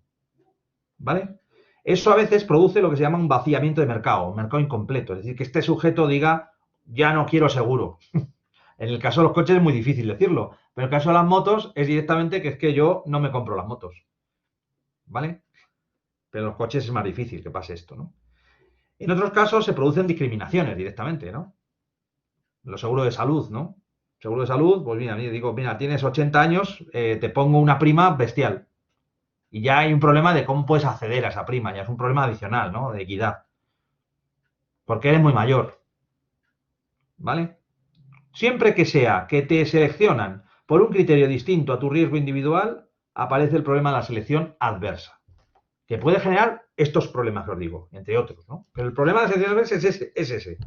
¿Vale? Eso a veces produce lo que se llama un vaciamiento de mercado, un mercado incompleto. Es decir, que este sujeto diga, ya no quiero seguro. En el caso de los coches es muy difícil decirlo, pero en el caso de las motos es directamente que es que yo no me compro las motos. ¿Vale? Pero en los coches es más difícil que pase esto, ¿no? En otros casos se producen discriminaciones directamente, ¿no? Los seguros de salud, ¿no? Seguro de salud, pues mira, digo, mira, tienes 80 años, te pongo una prima bestial. Y ya hay un problema de cómo puedes acceder a esa prima, ya es un problema adicional, ¿no? De equidad. Porque eres muy mayor. ¿Vale? Siempre que sea que te seleccionan por un criterio distinto a tu riesgo individual, aparece el problema de la selección adversa. Que puede generar estos problemas que os digo, entre otros, ¿no? Pero el problema de la selección adversa es ese.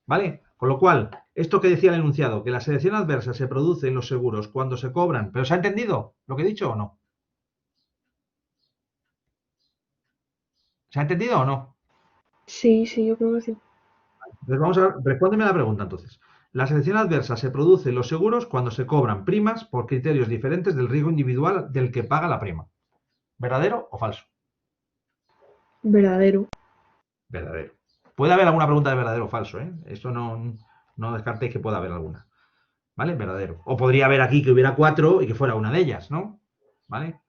¿Vale? Con lo cual, esto que decía el enunciado, que la selección adversa se produce en los seguros cuando se cobran. ¿Pero se ha entendido lo que he dicho o no? ¿Se ha entendido o no? Sí, yo creo que sí. Entonces vamos a ver, respóndeme a la pregunta entonces. La selección adversa se produce en los seguros cuando se cobran primas por criterios diferentes del riesgo individual del que paga la prima. ¿Verdadero o falso? Verdadero. Verdadero. Puede haber alguna pregunta de verdadero o falso, ¿eh? Esto no descartéis que pueda haber alguna. ¿Vale? Verdadero. O podría haber aquí que hubiera 4 y que fuera una de ellas, ¿no? ¿Vale?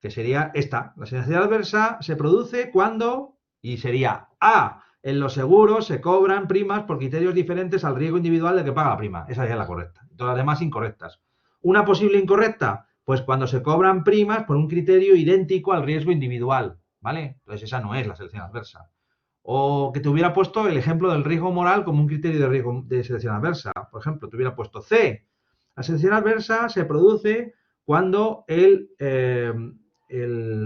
Que sería esta. La selección adversa se produce cuando, y sería A, en los seguros se cobran primas por criterios diferentes al riesgo individual del que paga la prima. Esa sería la correcta. Todas las demás incorrectas. Una posible incorrecta, pues cuando se cobran primas por un criterio idéntico al riesgo individual. ¿Vale? Entonces esa no es la selección adversa. O que te hubiera puesto el ejemplo del riesgo moral como un criterio de riesgo de selección adversa. Por ejemplo, te hubiera puesto C. La selección adversa se produce cuando el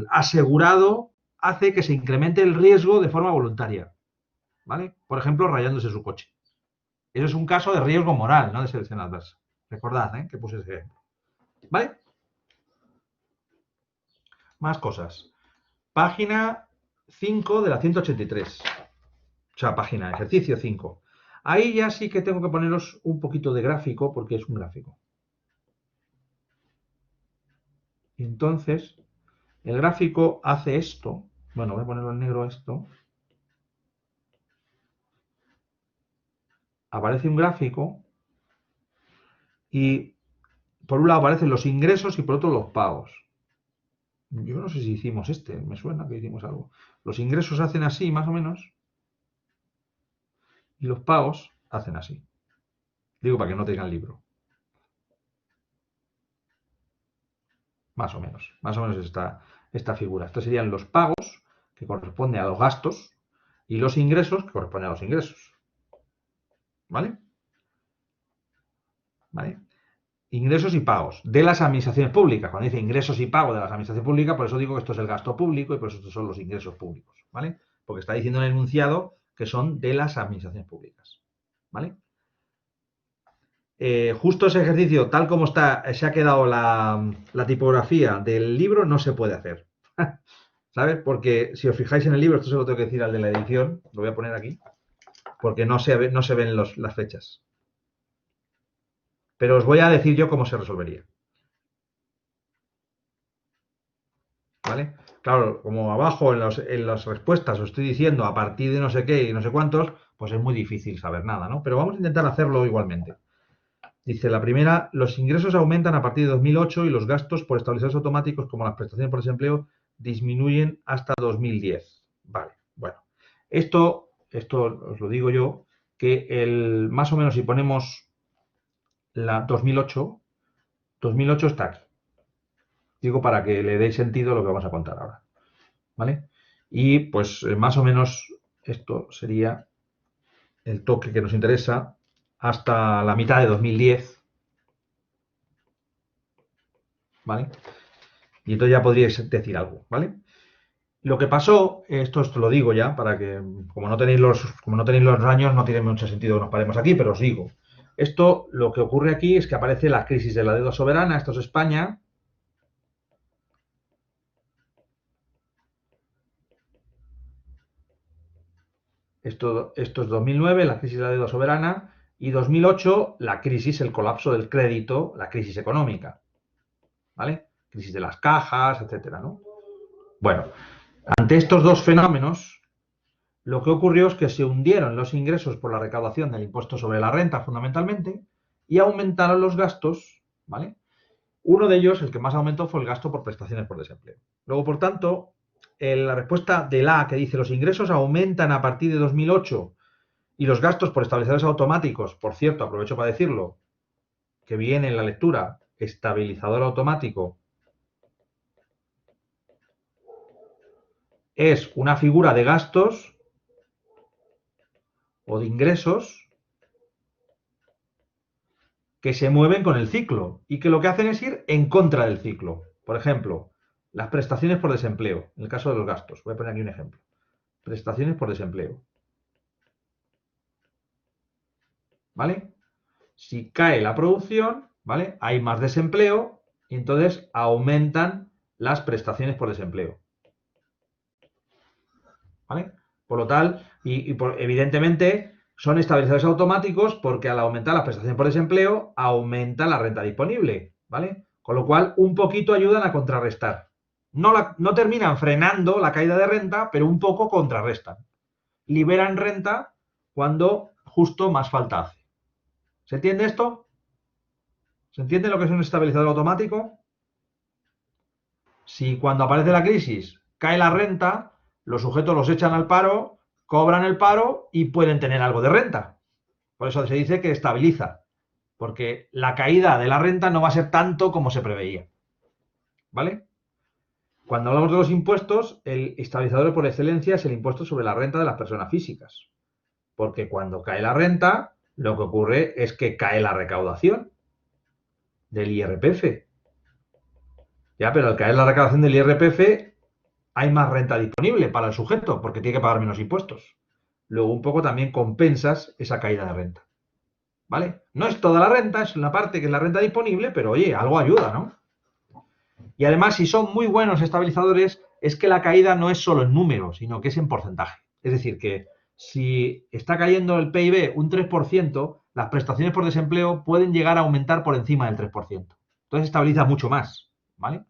asegurado hace que se incremente el riesgo de forma voluntaria. ¿Vale? Por ejemplo, rayándose su coche. Eso es un caso de riesgo moral, no de selección adversa. Recordad, que puse ese ejemplo. ¿Vale? Más cosas. Página 5 de la 183. O sea, página, ejercicio 5. Ahí ya sí que tengo que poneros un poquito de gráfico porque es un gráfico. Y entonces, el gráfico hace esto. Bueno, voy a ponerlo en negro esto. Aparece un gráfico y por un lado aparecen los ingresos y por otro los pagos. Yo no sé si hicimos me suena que hicimos algo. Los ingresos hacen así, más o menos, y los pagos hacen así. Digo para que no tengan libro. Más o menos esta figura. Estos serían los pagos, que corresponden a los gastos, y los ingresos, que corresponden a los ingresos. ¿Vale? ¿Vale? Ingresos y pagos de las administraciones públicas. Cuando dice ingresos y pagos de las administraciones públicas, por eso digo que esto es el gasto público y por eso estos son los ingresos públicos. ¿Vale? Porque está diciendo en el enunciado que son de las administraciones públicas. ¿Vale? Justo ese ejercicio, tal como se ha quedado la tipografía del libro, no se puede hacer. ¿Sabes? Porque si os fijáis en el libro, esto se lo tengo que decir al de la edición, lo voy a poner aquí, porque no se ven las fechas. Pero os voy a decir yo cómo se resolvería. ¿Vale? Claro, como abajo en las respuestas os estoy diciendo a partir de no sé qué y no sé cuántos, pues es muy difícil saber nada, ¿no? Pero vamos a intentar hacerlo igualmente. Dice la primera, los ingresos aumentan a partir de 2008 y los gastos por estabilizadores automáticos como las prestaciones por desempleo disminuyen hasta 2010. Vale, bueno. Esto os lo digo yo, que más o menos si ponemos la 2008 está aquí. Digo para que le deis sentido a lo que vamos a contar ahora. ¿Vale? Y pues más o menos esto sería el toque que nos interesa hasta la mitad de 2010. ¿Vale? Y entonces ya podríais decir algo, ¿vale? Lo que pasó, esto os lo digo ya, para que, como no tenéis los años, no tiene mucho sentido que nos paremos aquí, pero os digo. Esto, lo que ocurre aquí es que aparece la crisis de la deuda soberana, esto es España. Esto es 2009, la crisis de la deuda soberana, y 2008, la crisis, el colapso del crédito, la crisis económica. ¿Vale? Crisis de las cajas, etcétera, ¿no? Bueno, ante estos dos fenómenos, lo que ocurrió es que se hundieron los ingresos por la recaudación del impuesto sobre la renta, fundamentalmente, y aumentaron los gastos, ¿vale? Uno de ellos, el que más aumentó, fue el gasto por prestaciones por desempleo. Luego, por tanto, la respuesta de la que dice los ingresos aumentan a partir de 2008 y los gastos por estabilizadores automáticos, por cierto, aprovecho para decirlo, que viene en la lectura, estabilizador automático, es una figura de gastos o de ingresos que se mueven con el ciclo y que lo que hacen es ir en contra del ciclo. Por ejemplo, las prestaciones por desempleo, en el caso de los gastos. Voy a poner aquí un ejemplo. Prestaciones por desempleo. ¿Vale? Si cae la producción, ¿vale? Hay más desempleo y entonces aumentan las prestaciones por desempleo. ¿Vale? Por lo tal, evidentemente son estabilizadores automáticos porque al aumentar las prestaciones por desempleo aumenta la renta disponible, ¿vale? Con lo cual un poquito ayudan a contrarrestar. No terminan frenando la caída de renta, pero un poco contrarrestan. Liberan renta cuando justo más falta hace. ¿Se entiende esto? ¿Se entiende lo que es un estabilizador automático? Si cuando aparece la crisis cae la renta, los sujetos los echan al paro, cobran el paro y pueden tener algo de renta. Por eso se dice que estabiliza, porque la caída de la renta no va a ser tanto como se preveía. ¿Vale? Cuando hablamos de los impuestos, el estabilizador por excelencia es el impuesto sobre la renta de las personas físicas. Porque cuando cae la renta, lo que ocurre es que cae la recaudación del IRPF. Ya, pero al caer la recaudación del IRPF hay más renta disponible para el sujeto porque tiene que pagar menos impuestos. Luego un poco también compensas esa caída de renta. ¿Vale? No es toda la renta, es una parte que es la renta disponible, pero oye, algo ayuda, ¿no? Y además, si son muy buenos estabilizadores, es que la caída no es solo en número, sino que es en porcentaje. Es decir, que si está cayendo el PIB un 3%, las prestaciones por desempleo pueden llegar a aumentar por encima del 3%. Entonces estabiliza mucho más, ¿vale?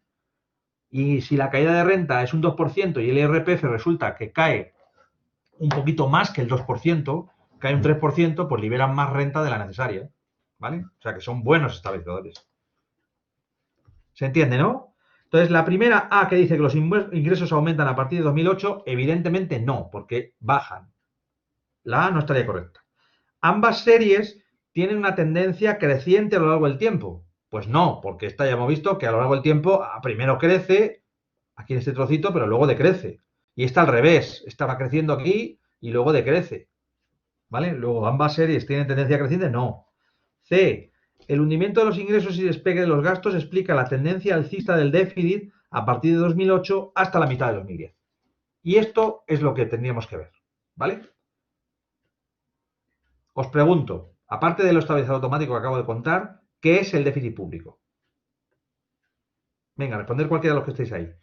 Y si la caída de renta es un 2% y el IRPF resulta que cae un poquito más que el 2%, cae un 3%, pues liberan más renta de la necesaria, ¿vale? O sea que son buenos estabilizadores. ¿Se entiende, no? Entonces, la primera A que dice que los ingresos aumentan a partir de 2008, evidentemente no, porque bajan. La A no estaría correcta. Ambas series tienen una tendencia creciente a lo largo del tiempo. Pues no, porque esta ya hemos visto que a lo largo del tiempo primero crece, aquí en este trocito, pero luego decrece. Y esta al revés, esta va creciendo aquí y luego decrece. ¿Vale? Luego, ambas series tienen tendencia creciente, no. C. El hundimiento de los ingresos y despegue de los gastos explica la tendencia alcista del déficit a partir de 2008 hasta la mitad de 2010. Y esto es lo que tendríamos que ver, ¿vale? Os pregunto, aparte de lo estabilizador automático que acabo de contar, ¿qué es el déficit público? Venga, responder cualquiera de los que estéis ahí.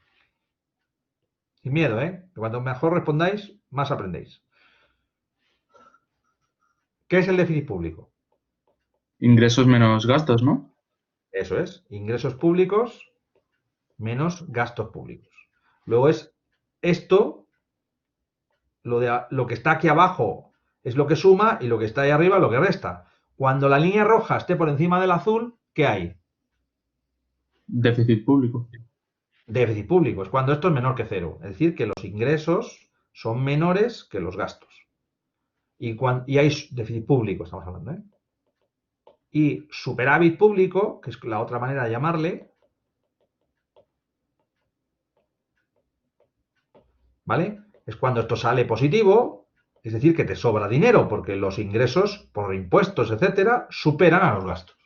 Sin miedo, ¿eh? Cuanto mejor respondáis, más aprendéis. ¿Qué es el déficit público? Ingresos menos gastos, ¿no? Eso es, ingresos públicos menos gastos públicos. Luego es esto, lo que está aquí abajo es lo que suma y lo que está ahí arriba lo que resta. Cuando la línea roja esté por encima del azul, ¿qué hay? Déficit público. Déficit público. Es cuando esto es menor que cero. Es decir, que los ingresos son menores que los gastos. Y hay déficit público, estamos hablando, ¿eh? Y superávit público, que es la otra manera de llamarle, ¿vale? Es cuando esto sale positivo, es decir, que te sobra dinero, porque los ingresos por impuestos, etcétera, superan a los gastos.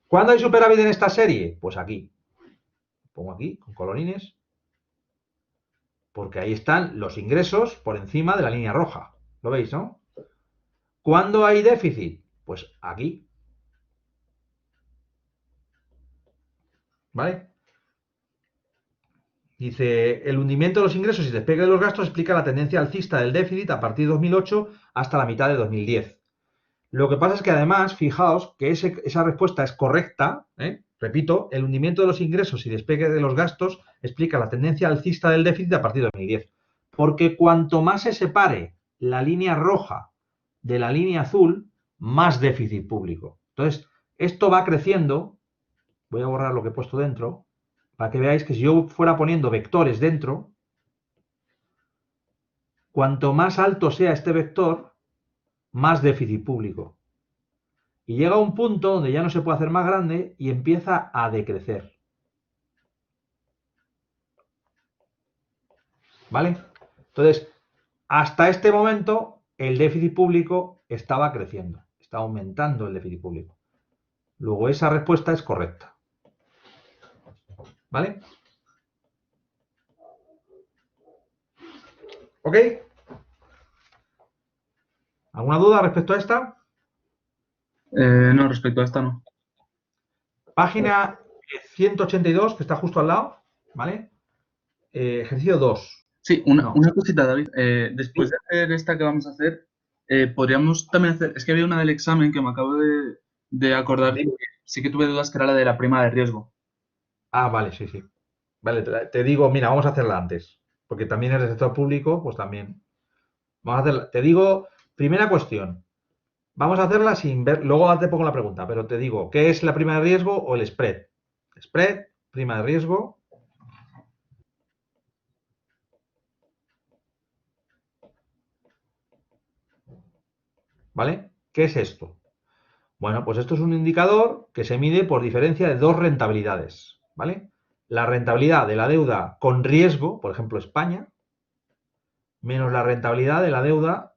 ¿Cuándo hay superávit en esta serie? Pues aquí. Pongo aquí, con colorines, porque ahí están los ingresos por encima de la línea roja. ¿Lo veis, no? ¿Cuándo hay déficit? Pues aquí. ¿Vale? Dice, el hundimiento de los ingresos y despegue de los gastos explica la tendencia alcista del déficit a partir de 2008 hasta la mitad de 2010. Lo que pasa es que además, fijaos que esa respuesta es correcta, ¿eh? Repito, el hundimiento de los ingresos y despegue de los gastos explica la tendencia alcista del déficit a partir de 2010. Porque cuanto más se separe la línea roja de la línea azul, más déficit público. Entonces, esto va creciendo. Voy a borrar lo que he puesto dentro, para que veáis que si yo fuera poniendo vectores dentro, cuanto más alto sea este vector, más déficit público. Y llega un punto donde ya no se puede hacer más grande y empieza a decrecer. ¿Vale? Entonces, hasta este momento, el déficit público estaba creciendo, está aumentando el déficit público. Luego, esa respuesta es correcta. ¿Vale? ¿Ok? ¿Alguna duda respecto a esta? No, respecto a esta no. Página 182, que está justo al lado, ¿vale? Ejercicio 2. Sí, No. una cosita, David. Después de hacer esta que vamos a hacer, podríamos también hacer... Es que había una del examen que me acabo de acordar. Sí. Sí que tuve dudas, que era la de la prima de riesgo. Ah, vale, sí, sí. Vale, te digo, mira, vamos a hacerla antes. Porque también es del sector público, pues también. Vamos a hacerla. Te digo, primera cuestión. Vamos a hacerla sin ver, luego te pongo la pregunta, pero te digo, ¿qué es la prima de riesgo o el spread? Spread, prima de riesgo. ¿Vale? ¿Qué es esto? Bueno, pues esto es un indicador que se mide por diferencia de dos rentabilidades, ¿vale? La rentabilidad de la deuda con riesgo, por ejemplo, España, menos la rentabilidad de la deuda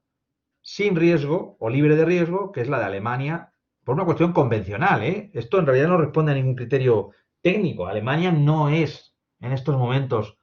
sin riesgo o libre de riesgo, que es la de Alemania, por una cuestión convencional, ¿eh? Esto en realidad no responde a ningún criterio técnico. Alemania no es, en estos momentos,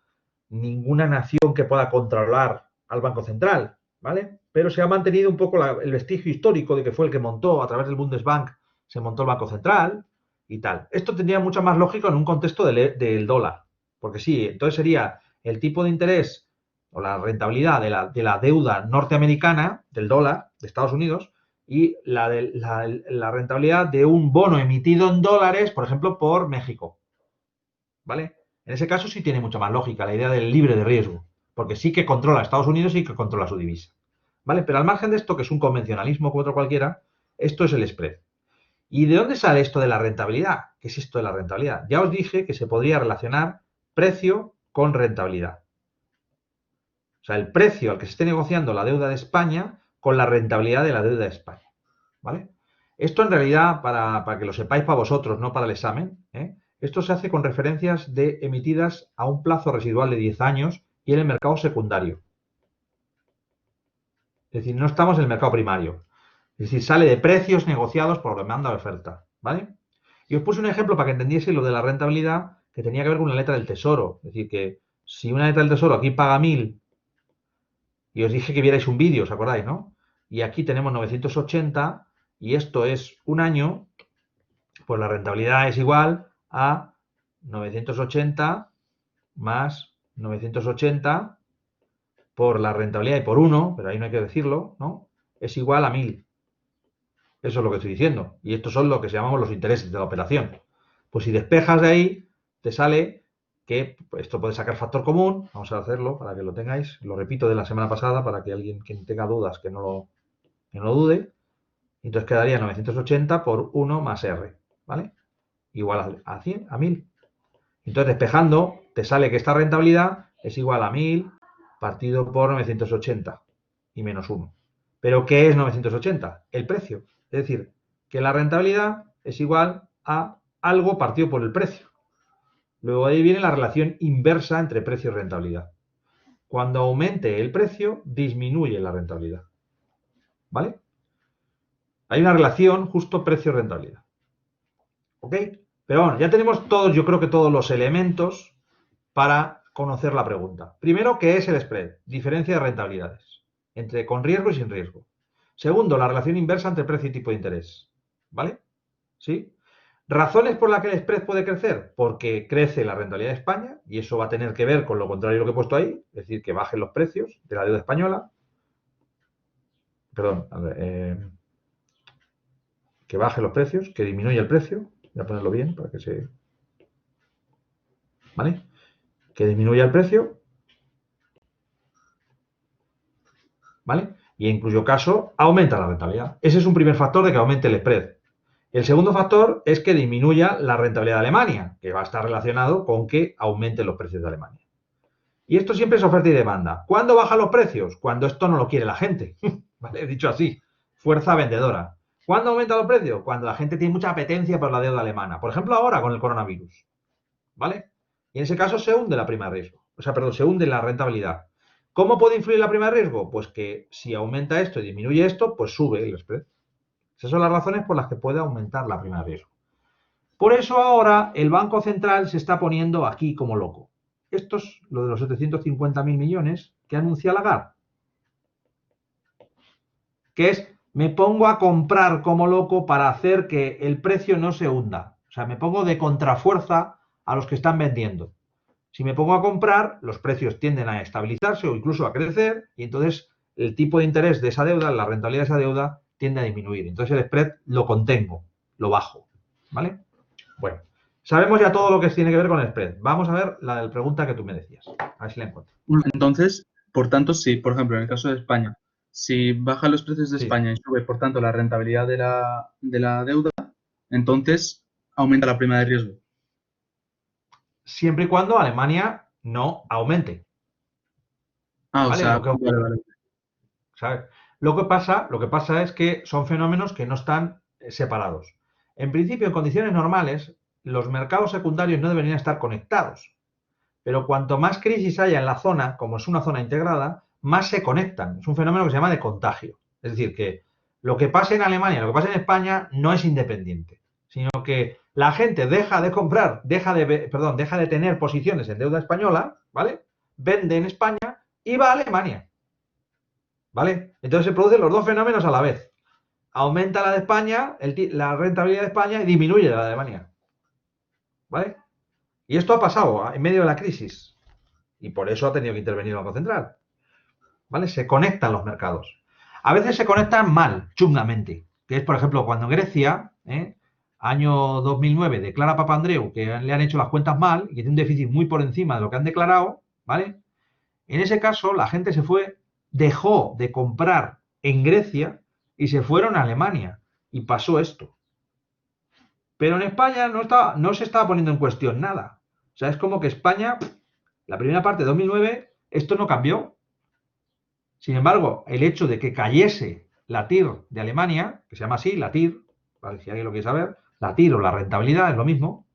ninguna nación que pueda controlar al Banco Central, ¿vale? Pero se ha mantenido un poco el vestigio histórico de que fue el que montó, a través del Bundesbank, se montó el Banco Central y tal. Esto tendría mucha más lógica en un contexto del dólar, porque sí, entonces sería el tipo de interés o la rentabilidad de la deuda norteamericana, del dólar, de Estados Unidos, y la rentabilidad de un bono emitido en dólares, por ejemplo, por México, ¿vale? En ese caso sí tiene mucha más lógica la idea del libre de riesgo, porque sí que controla a Estados Unidos y que controla su divisa, ¿vale? Pero al margen de esto, que es un convencionalismo como otro cualquiera, esto es el spread. ¿Y de dónde sale esto de la rentabilidad? ¿Qué es esto de la rentabilidad? Ya os dije que se podría relacionar precio con rentabilidad. O sea, el precio al que se esté negociando la deuda de España con la rentabilidad de la deuda de España, ¿vale? Esto en realidad, para que lo sepáis para vosotros, no para el examen, esto se hace con referencias emitidas a un plazo residual de 10 años y en el mercado secundario. Es decir, no estamos en el mercado primario. Es decir, sale de precios negociados por demanda o oferta, ¿vale? Y os puse un ejemplo para que entendiese lo de la rentabilidad que tenía que ver con una letra del Tesoro. Es decir, que si una letra del Tesoro aquí paga 1000 y os dije que vierais un vídeo, ¿os acordáis, no? Y aquí tenemos 980 y esto es un año, pues la rentabilidad es igual a 980 más 980 por la rentabilidad y por 1, pero ahí no hay que decirlo, ¿no? Es igual a 1000. Eso es lo que estoy diciendo. Y estos son lo que se llamamos los intereses de la operación. Pues si despejas de ahí, te sale que esto puede sacar factor común. Vamos a hacerlo para que lo tengáis. Lo repito de la semana pasada para que alguien que tenga dudas que no lo dude. Entonces quedaría 980 por 1 más R, ¿vale? Igual a 100, a 1000. Entonces, despejando, te sale que esta rentabilidad es igual a 1000 partido por 980 y menos 1. ¿Pero qué es 980? El precio. Es decir, que la rentabilidad es igual a algo partido por el precio. Luego ahí viene la relación inversa entre precio y rentabilidad. Cuando aumente el precio, disminuye la rentabilidad. ¿Vale? Hay una relación justo precio-rentabilidad. ¿Ok? Pero bueno, ya tenemos todos, yo creo que todos los elementos para conocer la pregunta. Primero, ¿qué es el spread? Diferencia de rentabilidades, entre con riesgo y sin riesgo. Segundo, la relación inversa entre precio y tipo de interés. ¿Vale? ¿Sí? ¿Razones por las que el spread puede crecer? Porque crece la rentabilidad de España y eso va a tener que ver con lo contrario de lo que he puesto ahí, es decir, que bajen los precios de la deuda española. Perdón, a ver, que bajen los precios, que disminuya el precio. Voy a ponerlo bien para que se... ¿Vale? Que disminuya el precio. ¿Vale? Y en cuyo caso aumenta la rentabilidad. Ese es un primer factor de que aumente el spread. El segundo factor es que disminuya la rentabilidad de Alemania, que va a estar relacionado con que aumenten los precios de Alemania. Y esto siempre es oferta y demanda. ¿Cuándo bajan los precios? Cuando esto no lo quiere la gente. ¿Vale? Dicho así, fuerza vendedora. ¿Cuándo aumentan los precios? Cuando la gente tiene mucha apetencia por la deuda alemana. Por ejemplo, ahora con el coronavirus. ¿Vale? Y en ese caso se hunde la prima de riesgo. O sea, perdón, se hunde la rentabilidad. ¿Cómo puede influir la prima de riesgo? Pues que si aumenta esto y disminuye esto, pues sube el spread. Esas son las razones por las que puede aumentar la prima de riesgo. Por eso ahora el Banco Central se está poniendo aquí como loco. Esto es lo de los 750.000 millones que anuncia Lagarde. Que es, me pongo a comprar como loco para hacer que el precio no se hunda. O sea, me pongo de contrafuerza a los que están vendiendo. Si me pongo a comprar, los precios tienden a estabilizarse o incluso a crecer y entonces el tipo de interés de esa deuda, la rentabilidad de esa deuda, tiende a disminuir. Entonces el spread lo contengo, lo bajo. ¿Vale? Bueno, sabemos ya todo lo que tiene que ver con el spread. Vamos a ver la pregunta que tú me decías. A ver si la encuentro. Entonces, por tanto, sí, por ejemplo, en el caso de España, si bajan los precios de Sí. España y sube, por tanto, la rentabilidad de la deuda, entonces aumenta la prima de riesgo. Siempre y cuando Alemania no aumente. Ah, o ¿Vale? sea, Lo que, vale. ¿sabes? Lo que pasa es que son fenómenos que no están separados. En principio, en condiciones normales, los mercados secundarios no deberían estar conectados. Pero cuanto más crisis haya en la zona, como es una zona integrada, más se conectan. Es un fenómeno que se llama de contagio. Es decir, que lo que pasa en Alemania, lo que pasa en España, no es independiente, sino que la gente deja de comprar, deja de tener posiciones en deuda española, ¿vale? Vende en España y va a Alemania. ¿Vale? Entonces se producen los dos fenómenos a la vez. Aumenta la de España, la rentabilidad de España y disminuye la de Alemania. ¿Vale? Y esto ha pasado en medio de la crisis. Y por eso ha tenido que intervenir el Banco Central. ¿Vale? Se conectan los mercados. A veces se conectan mal, chungamente. Que es, por ejemplo, cuando en Grecia, año 2009, declara Papandreou que le han hecho las cuentas mal y que tiene un déficit muy por encima de lo que han declarado, ¿vale? En ese caso, la gente dejó de comprar en Grecia y se fueron a Alemania. Y pasó esto. Pero en España no se estaba poniendo en cuestión nada. O sea, es como que España, la primera parte de 2009, esto no cambió. Sin embargo, el hecho de que cayese la TIR de Alemania, que se llama así, la TIR, ¿vale? Si alguien lo quiere saber, la TIR o la rentabilidad es lo mismo.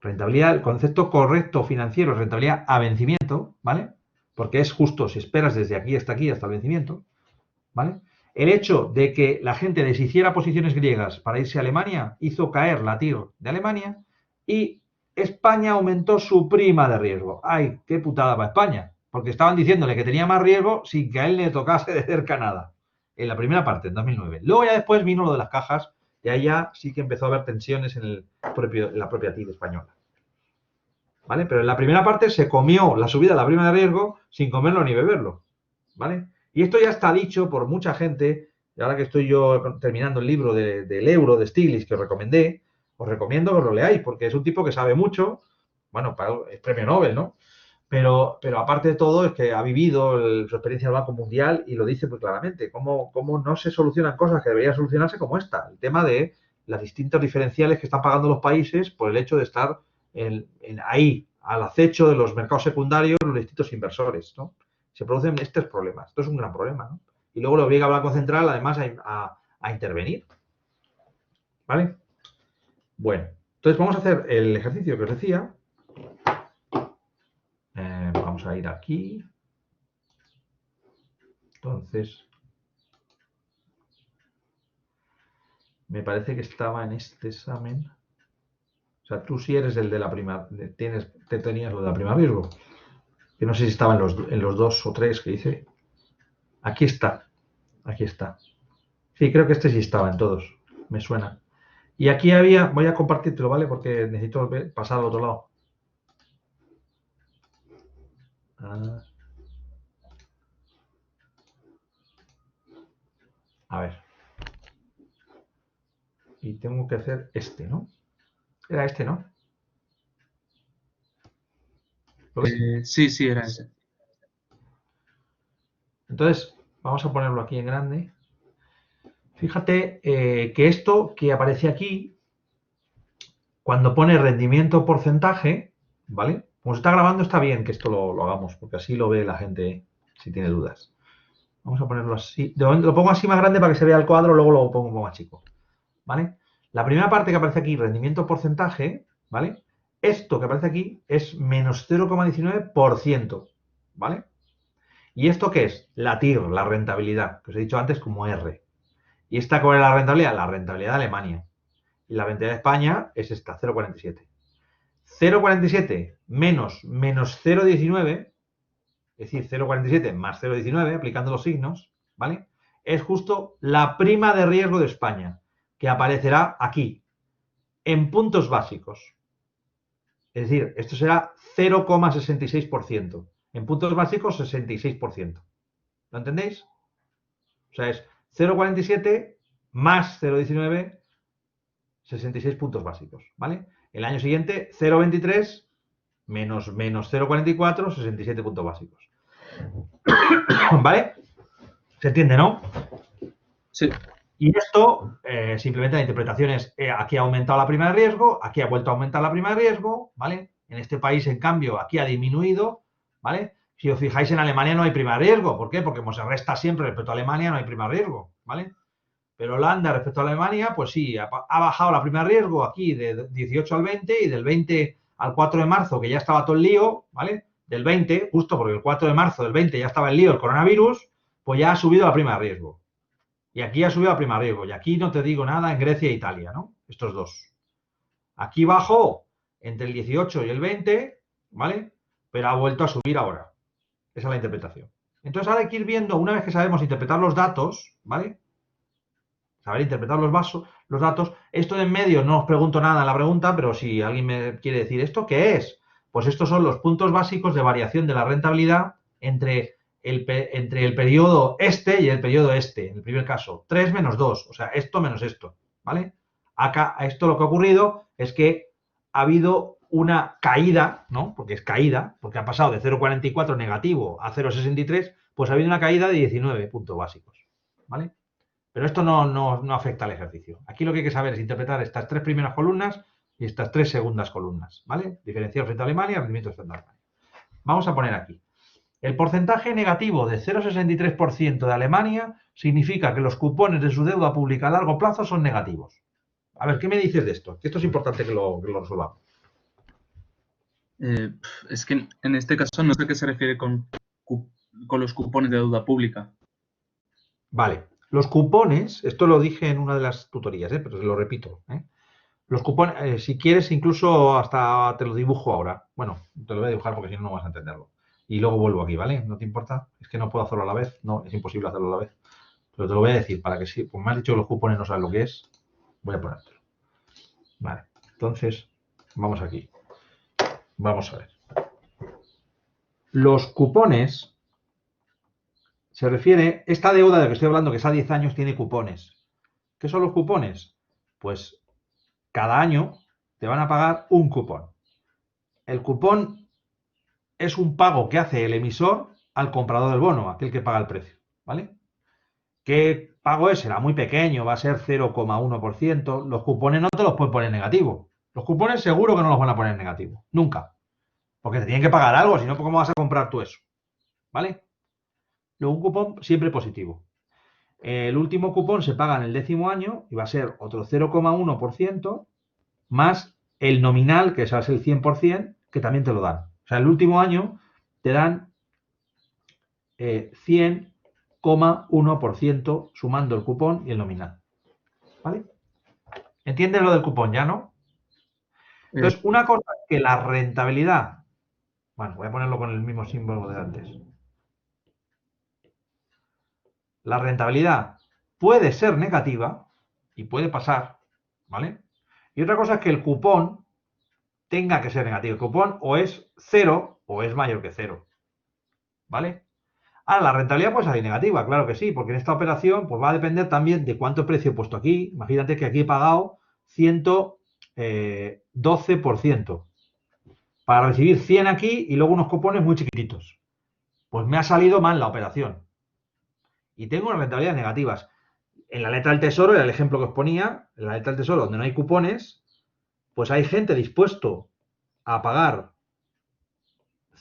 Rentabilidad, el concepto correcto financiero es rentabilidad a vencimiento, ¿vale? Porque es justo si esperas desde aquí hasta el vencimiento, ¿vale? El hecho de que la gente deshiciera posiciones griegas para irse a Alemania hizo caer la TIR de Alemania y España aumentó su prima de riesgo. ¡Ay, qué putada para España! Porque estaban diciéndole que tenía más riesgo sin que a él le tocase de cerca nada. En la primera parte, en 2009. Luego ya después vino lo de las cajas y ahí ya sí que empezó a haber tensiones en la propia TIR española. ¿Vale? Pero en la primera parte se comió la subida de la prima de riesgo sin comerlo ni beberlo. ¿Vale? Y esto ya está dicho por mucha gente. Y ahora que estoy yo terminando el libro del euro de Stiglitz que os recomendé, os recomiendo que os lo leáis porque es un tipo que sabe mucho. Bueno, es premio Nobel, ¿no? Pero aparte de todo, es que ha vivido su experiencia del Banco Mundial y lo dice muy claramente. Cómo no se solucionan cosas que deberían solucionarse como esta. El tema de las distintas diferenciales que están pagando los países por el hecho de estar ahí, al acecho de los mercados secundarios, los distintos inversores, ¿no? Se producen estos problemas. Esto es un gran problema, ¿no? Y luego le obliga al Banco Central, además, a intervenir. ¿Vale? Bueno, entonces vamos a hacer el ejercicio que os decía. Vamos a ir aquí. Entonces, me parece que estaba en este examen. O sea, tú sí eres el de la prima, te tenías lo de la prima riesgo. Que no sé si estaba en los 2 o 3 que hice. Aquí está. Aquí está. Sí, creo que este sí estaba en todos. Me suena. Y aquí había, voy a compartírtelo, ¿vale? Porque necesito pasar al otro lado. A ver. Y tengo que hacer este, ¿no? Era este, ¿no? Sí, era ese. Entonces, vamos a ponerlo aquí en grande. Fíjate que esto que aparece aquí, cuando pone rendimiento porcentaje, ¿vale? Como se está grabando, está bien que esto lo hagamos, porque así lo ve la gente si tiene dudas. Vamos a ponerlo así. De momento lo pongo así más grande para que se vea el cuadro, luego lo pongo un poco más chico. ¿Vale? La primera parte que aparece aquí, rendimiento porcentaje, ¿vale? Esto que aparece aquí es menos 0,19%, ¿vale? ¿Y esto qué es? La TIR, la rentabilidad, que os he dicho antes como R. ¿Y esta cuál es la rentabilidad? La rentabilidad de Alemania. Y la rentabilidad de España es esta, 0,47. 0,47 menos 0,19, es decir, 0,47 más 0,19, aplicando los signos, ¿vale? Es justo la prima de riesgo de España, que aparecerá aquí, en puntos básicos. Es decir, esto será 0,66%. En puntos básicos, 66%. ¿Lo entendéis? O sea, es 0,47 más 0,19, 66 puntos básicos, ¿vale? El año siguiente, 0,23 menos 0,44, 67 puntos básicos. ¿Vale? ¿Se entiende, no? Sí. Y esto, simplemente la interpretación es, aquí ha aumentado la prima de riesgo, aquí ha vuelto a aumentar la prima de riesgo, ¿vale? En este país, en cambio, aquí ha disminuido, ¿vale? Si os fijáis, en Alemania no hay prima de riesgo. ¿Por qué? Porque como se resta siempre respecto a Alemania, no hay prima de riesgo, ¿vale? Pero Holanda, respecto a Alemania, pues sí, ha bajado la prima de riesgo aquí de 18 al 20 y del 20 al 4 de marzo, que ya estaba todo el lío, ¿vale? Del 20, justo porque el 4 de marzo del 20 ya estaba el lío del coronavirus, pues ya ha subido la prima de riesgo. Y aquí ha subido la prima de riesgo. Y aquí no te digo nada en Grecia e Italia, ¿no? Estos dos. Aquí bajó entre el 18 y el 20, ¿vale? Pero ha vuelto a subir ahora. Esa es la interpretación. Entonces ahora hay que ir viendo, una vez que sabemos interpretar los datos, ¿vale? Saber interpretar los datos. Esto de en medio no os pregunto nada en la pregunta, pero si alguien me quiere decir esto, ¿qué es? Pues estos son los puntos básicos de variación de la rentabilidad entre el periodo este y el periodo este. En el primer caso, 3 menos 2, o sea, esto menos esto, ¿vale? Acá, esto lo que ha ocurrido es que ha habido una caída, ¿no? Porque es caída, porque ha pasado de 0,44 negativo a 0,63, pues ha habido una caída de 19 puntos básicos, ¿vale? Pero esto no afecta al ejercicio. Aquí lo que hay que saber es interpretar estas 3 primeras columnas y estas 3 segundas columnas, ¿vale? Diferencial frente a Alemania, rendimiento frente a Alemania. Vamos a poner aquí. El porcentaje negativo de 0,63% de Alemania significa que los cupones de su deuda pública a largo plazo son negativos. A ver, ¿qué me dices de esto? Que esto es importante que lo resolvamos. Es que en este caso no sé a qué se refiere con los cupones de deuda pública. Vale. Los cupones, esto lo dije en una de las tutorías, pero lo repito. Los cupones, si quieres, incluso hasta te lo dibujo ahora. Bueno, te lo voy a dibujar porque si no, no vas a entenderlo. Y luego vuelvo aquí, ¿vale? ¿No te importa? Es que no puedo hacerlo a la vez. No, es imposible hacerlo a la vez. Pero te lo voy a decir para que si, pues me has dicho que los cupones no sabes lo que es, voy a ponértelo. Vale. Entonces, vamos aquí. Vamos a ver. Los cupones se refiere, esta deuda de la que estoy hablando, que es a 10 años, tiene cupones. ¿Qué son los cupones? Pues cada año te van a pagar un cupón. El cupón es un pago que hace el emisor al comprador del bono, aquel que paga el precio, ¿vale? ¿Qué pago es? Será muy pequeño, va a ser 0,1%. Los cupones no te los pueden poner negativo. Los cupones seguro que no los van a poner negativo, nunca. Porque te tienen que pagar algo, si no, ¿cómo vas a comprar tú eso? ¿Vale? Luego un cupón siempre positivo. El último cupón se paga en el 10º año y va a ser otro 0,1% más el nominal, que ese es el 100%, que también te lo dan. O sea, el último año te dan 100,1% sumando el cupón y el nominal. ¿Vale? ¿Entiendes lo del cupón ya, no? Entonces, una cosa es que la rentabilidad, bueno, voy a ponerlo con el mismo símbolo de antes. La rentabilidad puede ser negativa y puede pasar, ¿vale? Y otra cosa es que el cupón tenga que ser negativo. El cupón o es 0 o es mayor que 0, ¿vale? Ahora, la rentabilidad puede salir negativa, claro que sí, porque en esta operación pues va a depender también de cuánto precio he puesto aquí. Imagínate que aquí he pagado 112% para recibir 100 aquí y luego unos cupones muy chiquititos. Pues me ha salido mal la operación. Y tengo unas rentabilidades negativas. En la letra del tesoro, era el ejemplo que os ponía, en la letra del tesoro donde no hay cupones, pues hay gente dispuesto a pagar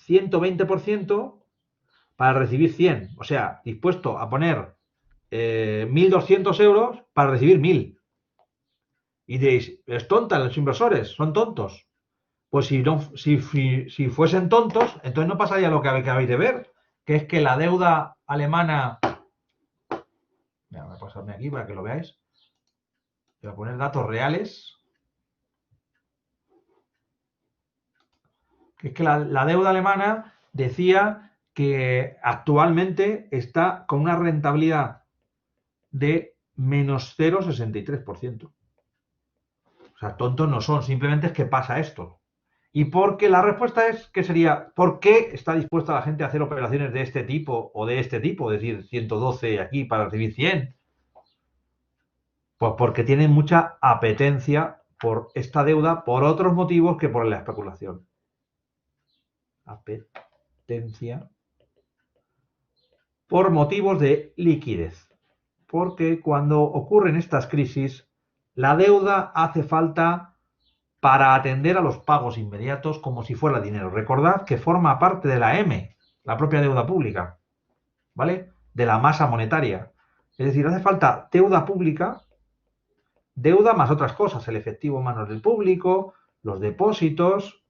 120% para recibir 100. O sea, dispuesto a poner 1.200 euros para recibir 1.000. Y diréis, ¿es tonta los inversores? ¿Son tontos? Pues si fuesen tontos, entonces no pasaría lo que acabáis de ver, que es que la deuda alemana... Voy a pasarme aquí para que lo veáis. Voy a poner datos reales. Que es que la deuda alemana decía que actualmente está con una rentabilidad de menos 0,63%. O sea, tontos no son, simplemente es que pasa esto. Y porque la respuesta es que sería, ¿por qué está dispuesta la gente a hacer operaciones de este tipo o de este tipo? Es decir, 112 aquí para recibir 100. Pues porque tienen mucha apetencia por esta deuda por otros motivos que por la especulación. Apetencia por motivos de liquidez. Porque cuando ocurren estas crisis, la deuda hace falta para atender a los pagos inmediatos como si fuera dinero. Recordad que forma parte de la M, la propia deuda pública, ¿vale? De la masa monetaria. Es decir, hace falta deuda pública, deuda más otras cosas, el efectivo en manos del público, los depósitos,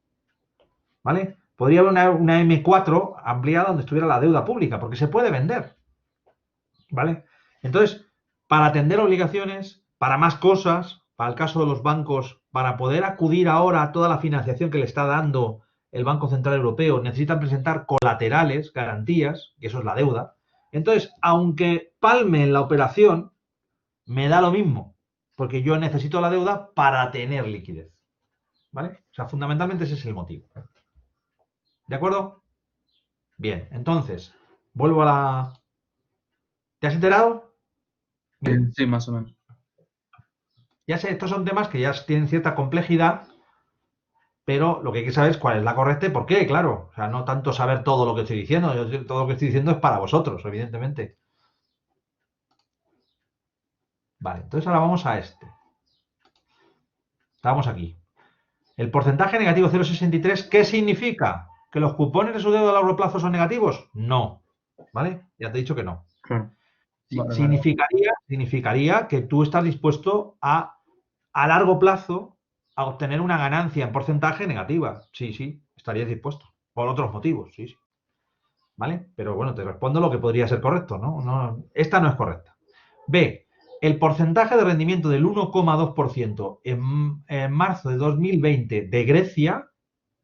¿vale? Podría haber una M4 ampliada donde estuviera la deuda pública, porque se puede vender, ¿vale? Entonces, para atender obligaciones, para más cosas, para el caso de los bancos, para poder acudir ahora a toda la financiación que le está dando el Banco Central Europeo, necesitan presentar colaterales, garantías, y eso es la deuda. Entonces, aunque palme en la operación, me da lo mismo, porque yo necesito la deuda para tener liquidez, ¿vale? O sea, fundamentalmente ese es el motivo. ¿De acuerdo? Bien, entonces, vuelvo a la... ¿Te has enterado? Bien. Sí, más o menos. Ya sé, estos son temas que ya tienen cierta complejidad, pero lo que hay que saber es cuál es la correcta y por qué, claro. O sea, no tanto saber todo lo que estoy diciendo. Todo lo que estoy diciendo es para vosotros, evidentemente. Vale, entonces ahora vamos a este. Estamos aquí. El porcentaje negativo 0,63, ¿qué significa? ¿Que los cupones de su deuda a largo plazo son negativos? No. ¿Vale? Ya te he dicho que no. Claro. Vale, Significaría que tú estás dispuesto a largo plazo a obtener una ganancia en porcentaje negativa. Sí, estarías dispuesto. Por otros motivos, sí. ¿Vale? Pero bueno, te respondo lo que podría ser correcto, ¿no? Esta no es correcta. B. El porcentaje de rendimiento del 1,2% en marzo de 2020 de Grecia,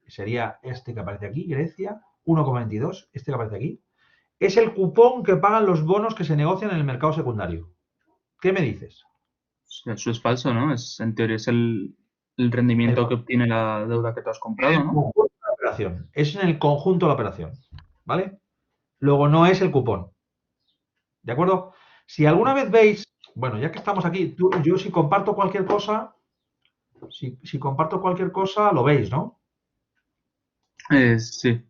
que sería este que aparece aquí, Grecia, 1,22, este que aparece aquí, es el cupón que pagan los bonos que se negocian en el mercado secundario. ¿Qué me dices? Eso es falso, ¿no? En teoría es el rendimiento que obtiene la deuda que tú has comprado, ¿no? Conjunto de la operación. Es en el conjunto de la operación, ¿vale? Luego no es el cupón. ¿De acuerdo? Si alguna vez veis, bueno, ya que estamos aquí, yo si comparto cualquier cosa, si comparto cualquier cosa, lo veis, ¿no? Sí.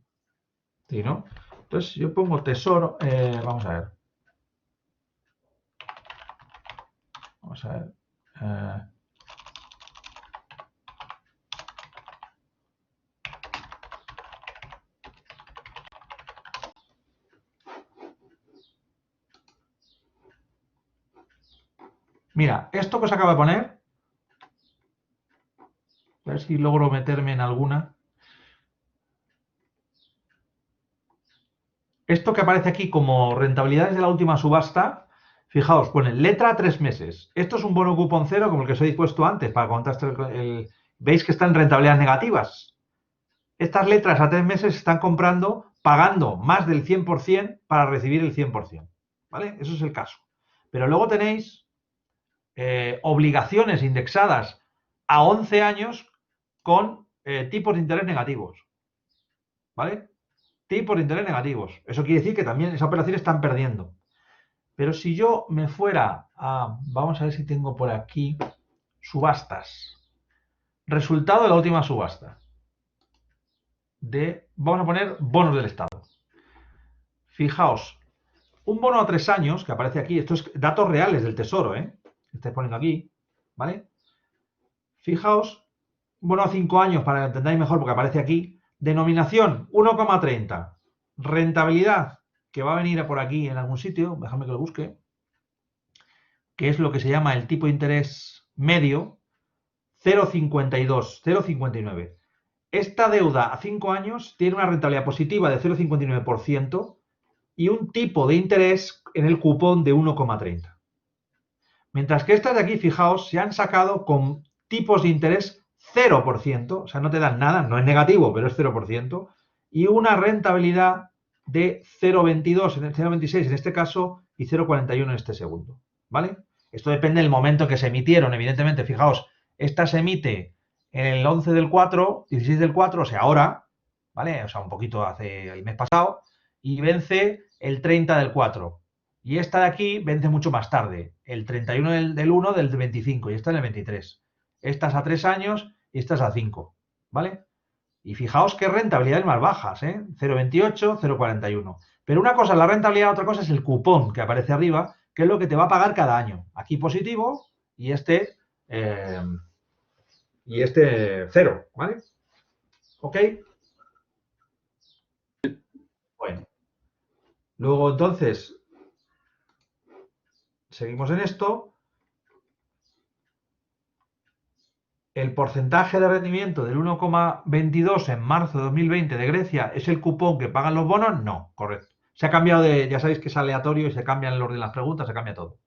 Sí, ¿no? Entonces yo pongo tesoro, vamos a ver. Vamos a ver. Mira, esto que os acabo de poner, a ver si logro meterme en alguna. Esto que aparece aquí como rentabilidades de la última subasta, fijaos, pone letra a 3 meses. Esto es un bono cupón cero como el que os he dispuesto antes para contrastar veis que están en rentabilidades negativas. Estas letras a 3 meses se están comprando pagando más del 100% para recibir el 100%. ¿Vale? Eso es el caso. Pero luego tenéis obligaciones indexadas a 11 años con tipos de interés negativos. ¿Vale? Tipos de interés negativos. Eso quiere decir que también esa operación están perdiendo. Pero si yo me fuera a... Vamos a ver si tengo por aquí subastas. Resultado de la última subasta. Vamos a poner bonos del Estado. Fijaos, un bono a 3 años, que aparece aquí, esto es datos reales del Tesoro, que estáis poniendo aquí, ¿vale? Fijaos, un bono a 5 años, para que entendáis mejor, porque aparece aquí, denominación 1,30, rentabilidad, que va a venir por aquí en algún sitio, déjame que lo busque, que es lo que se llama el tipo de interés medio, 0,52, 0,59. Esta deuda a 5 años tiene una rentabilidad positiva de 0,59% y un tipo de interés en el cupón de 1,30. Mientras que estas de aquí, fijaos, se han sacado con tipos de interés 0%, o sea, no te dan nada, no es negativo, pero es 0%, y una rentabilidad de 0,22, 0,26 en este caso, y 0,41 en este segundo, ¿vale? Esto depende del momento que se emitieron, evidentemente, fijaos, esta se emite en el 11 del 4, 16 del 4, o sea, ahora, ¿vale? O sea, un poquito hace el mes pasado, y vence el 30 del 4. Y esta de aquí vence mucho más tarde, el 31 del 1 del 25, y esta en el 23. Esta es a 3 años y esta es a 5, ¿vale? Y fijaos qué rentabilidades más bajas, 0,28, 0,41. Pero una cosa es la rentabilidad, otra cosa es el cupón que aparece arriba, que es lo que te va a pagar cada año. Aquí positivo y este cero, ¿vale? ¿Ok? Bueno. Luego, entonces, seguimos en esto. El porcentaje de rendimiento del 1,22 en marzo de 2020 de Grecia es el cupón que pagan los bonos. No, correcto. Se ha cambiado ya sabéis que es aleatorio y se cambia el orden de las preguntas, se cambia todo.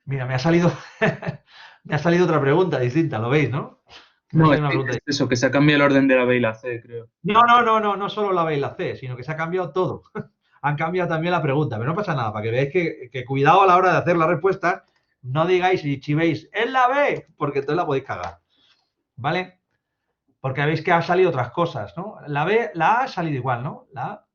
Mira, me ha salido otra pregunta distinta, ¿lo veis, no? No, es eso, que se ha cambiado el orden de la B y la C, creo. No solo la B y la C, sino que se ha cambiado todo. Han cambiado también la pregunta, pero no pasa nada, para que veáis que cuidado a la hora de hacer las respuestas, no digáis y chivéis, ¡es la B! Porque entonces la podéis cagar, ¿vale? Porque veis que ha salido otras cosas, ¿no? La A ha salido igual, ¿no? La A,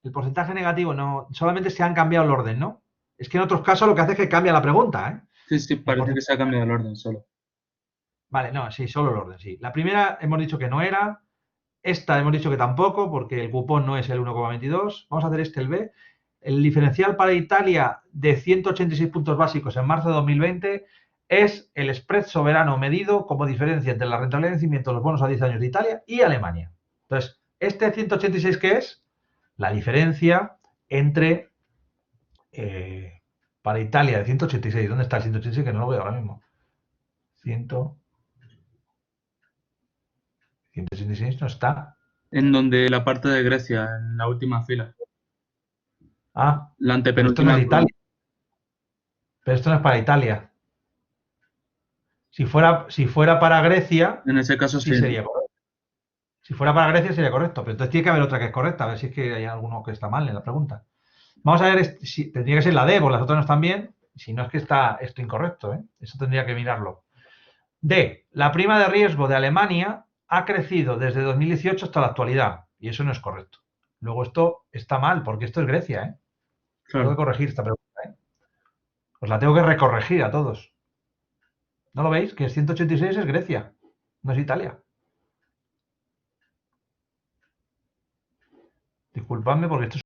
el porcentaje negativo no, solamente se han cambiado el orden, ¿no? Es que en otros casos lo que hace es que cambia la pregunta, Sí, parece que se ha cambiado el orden solo. Vale, no, sí, solo el orden, sí. La primera hemos dicho que no era, esta hemos dicho que tampoco, porque el cupón no es el 1,22. Vamos a hacer el B. El diferencial para Italia de 186 puntos básicos en marzo de 2020 es el spread soberano medido como diferencia entre la rentabilidad de vencimiento de los bonos a 10 años de Italia y Alemania. Entonces, ¿este 186 qué es? La diferencia entre, para Italia, de 186. ¿Dónde está el 186? Que no lo veo ahora mismo. 186 no está. En donde la parte de Grecia, en la última fila. Ah, la pero esto antepenúltima. no es de Italia. Pero esto no es para Italia. Si fuera para Grecia, En ese caso sí. sería correcto. Si fuera para Grecia sería correcto, pero entonces tiene que haber otra que es correcta, a ver si es que hay alguno que está mal en la pregunta. Vamos a ver si tendría que ser la D, porque las otras no están bien. Si no es que está esto incorrecto, eso tendría que mirarlo. D. La prima de riesgo de Alemania ha crecido desde 2018 hasta la actualidad, y eso no es correcto. Luego esto está mal, porque esto es Grecia, Claro. Tengo que corregir esta pregunta, Pues la tengo que recorregir a todos. ¿No lo veis? Que el 186 es Grecia, no es Italia. disculpadme porque esto es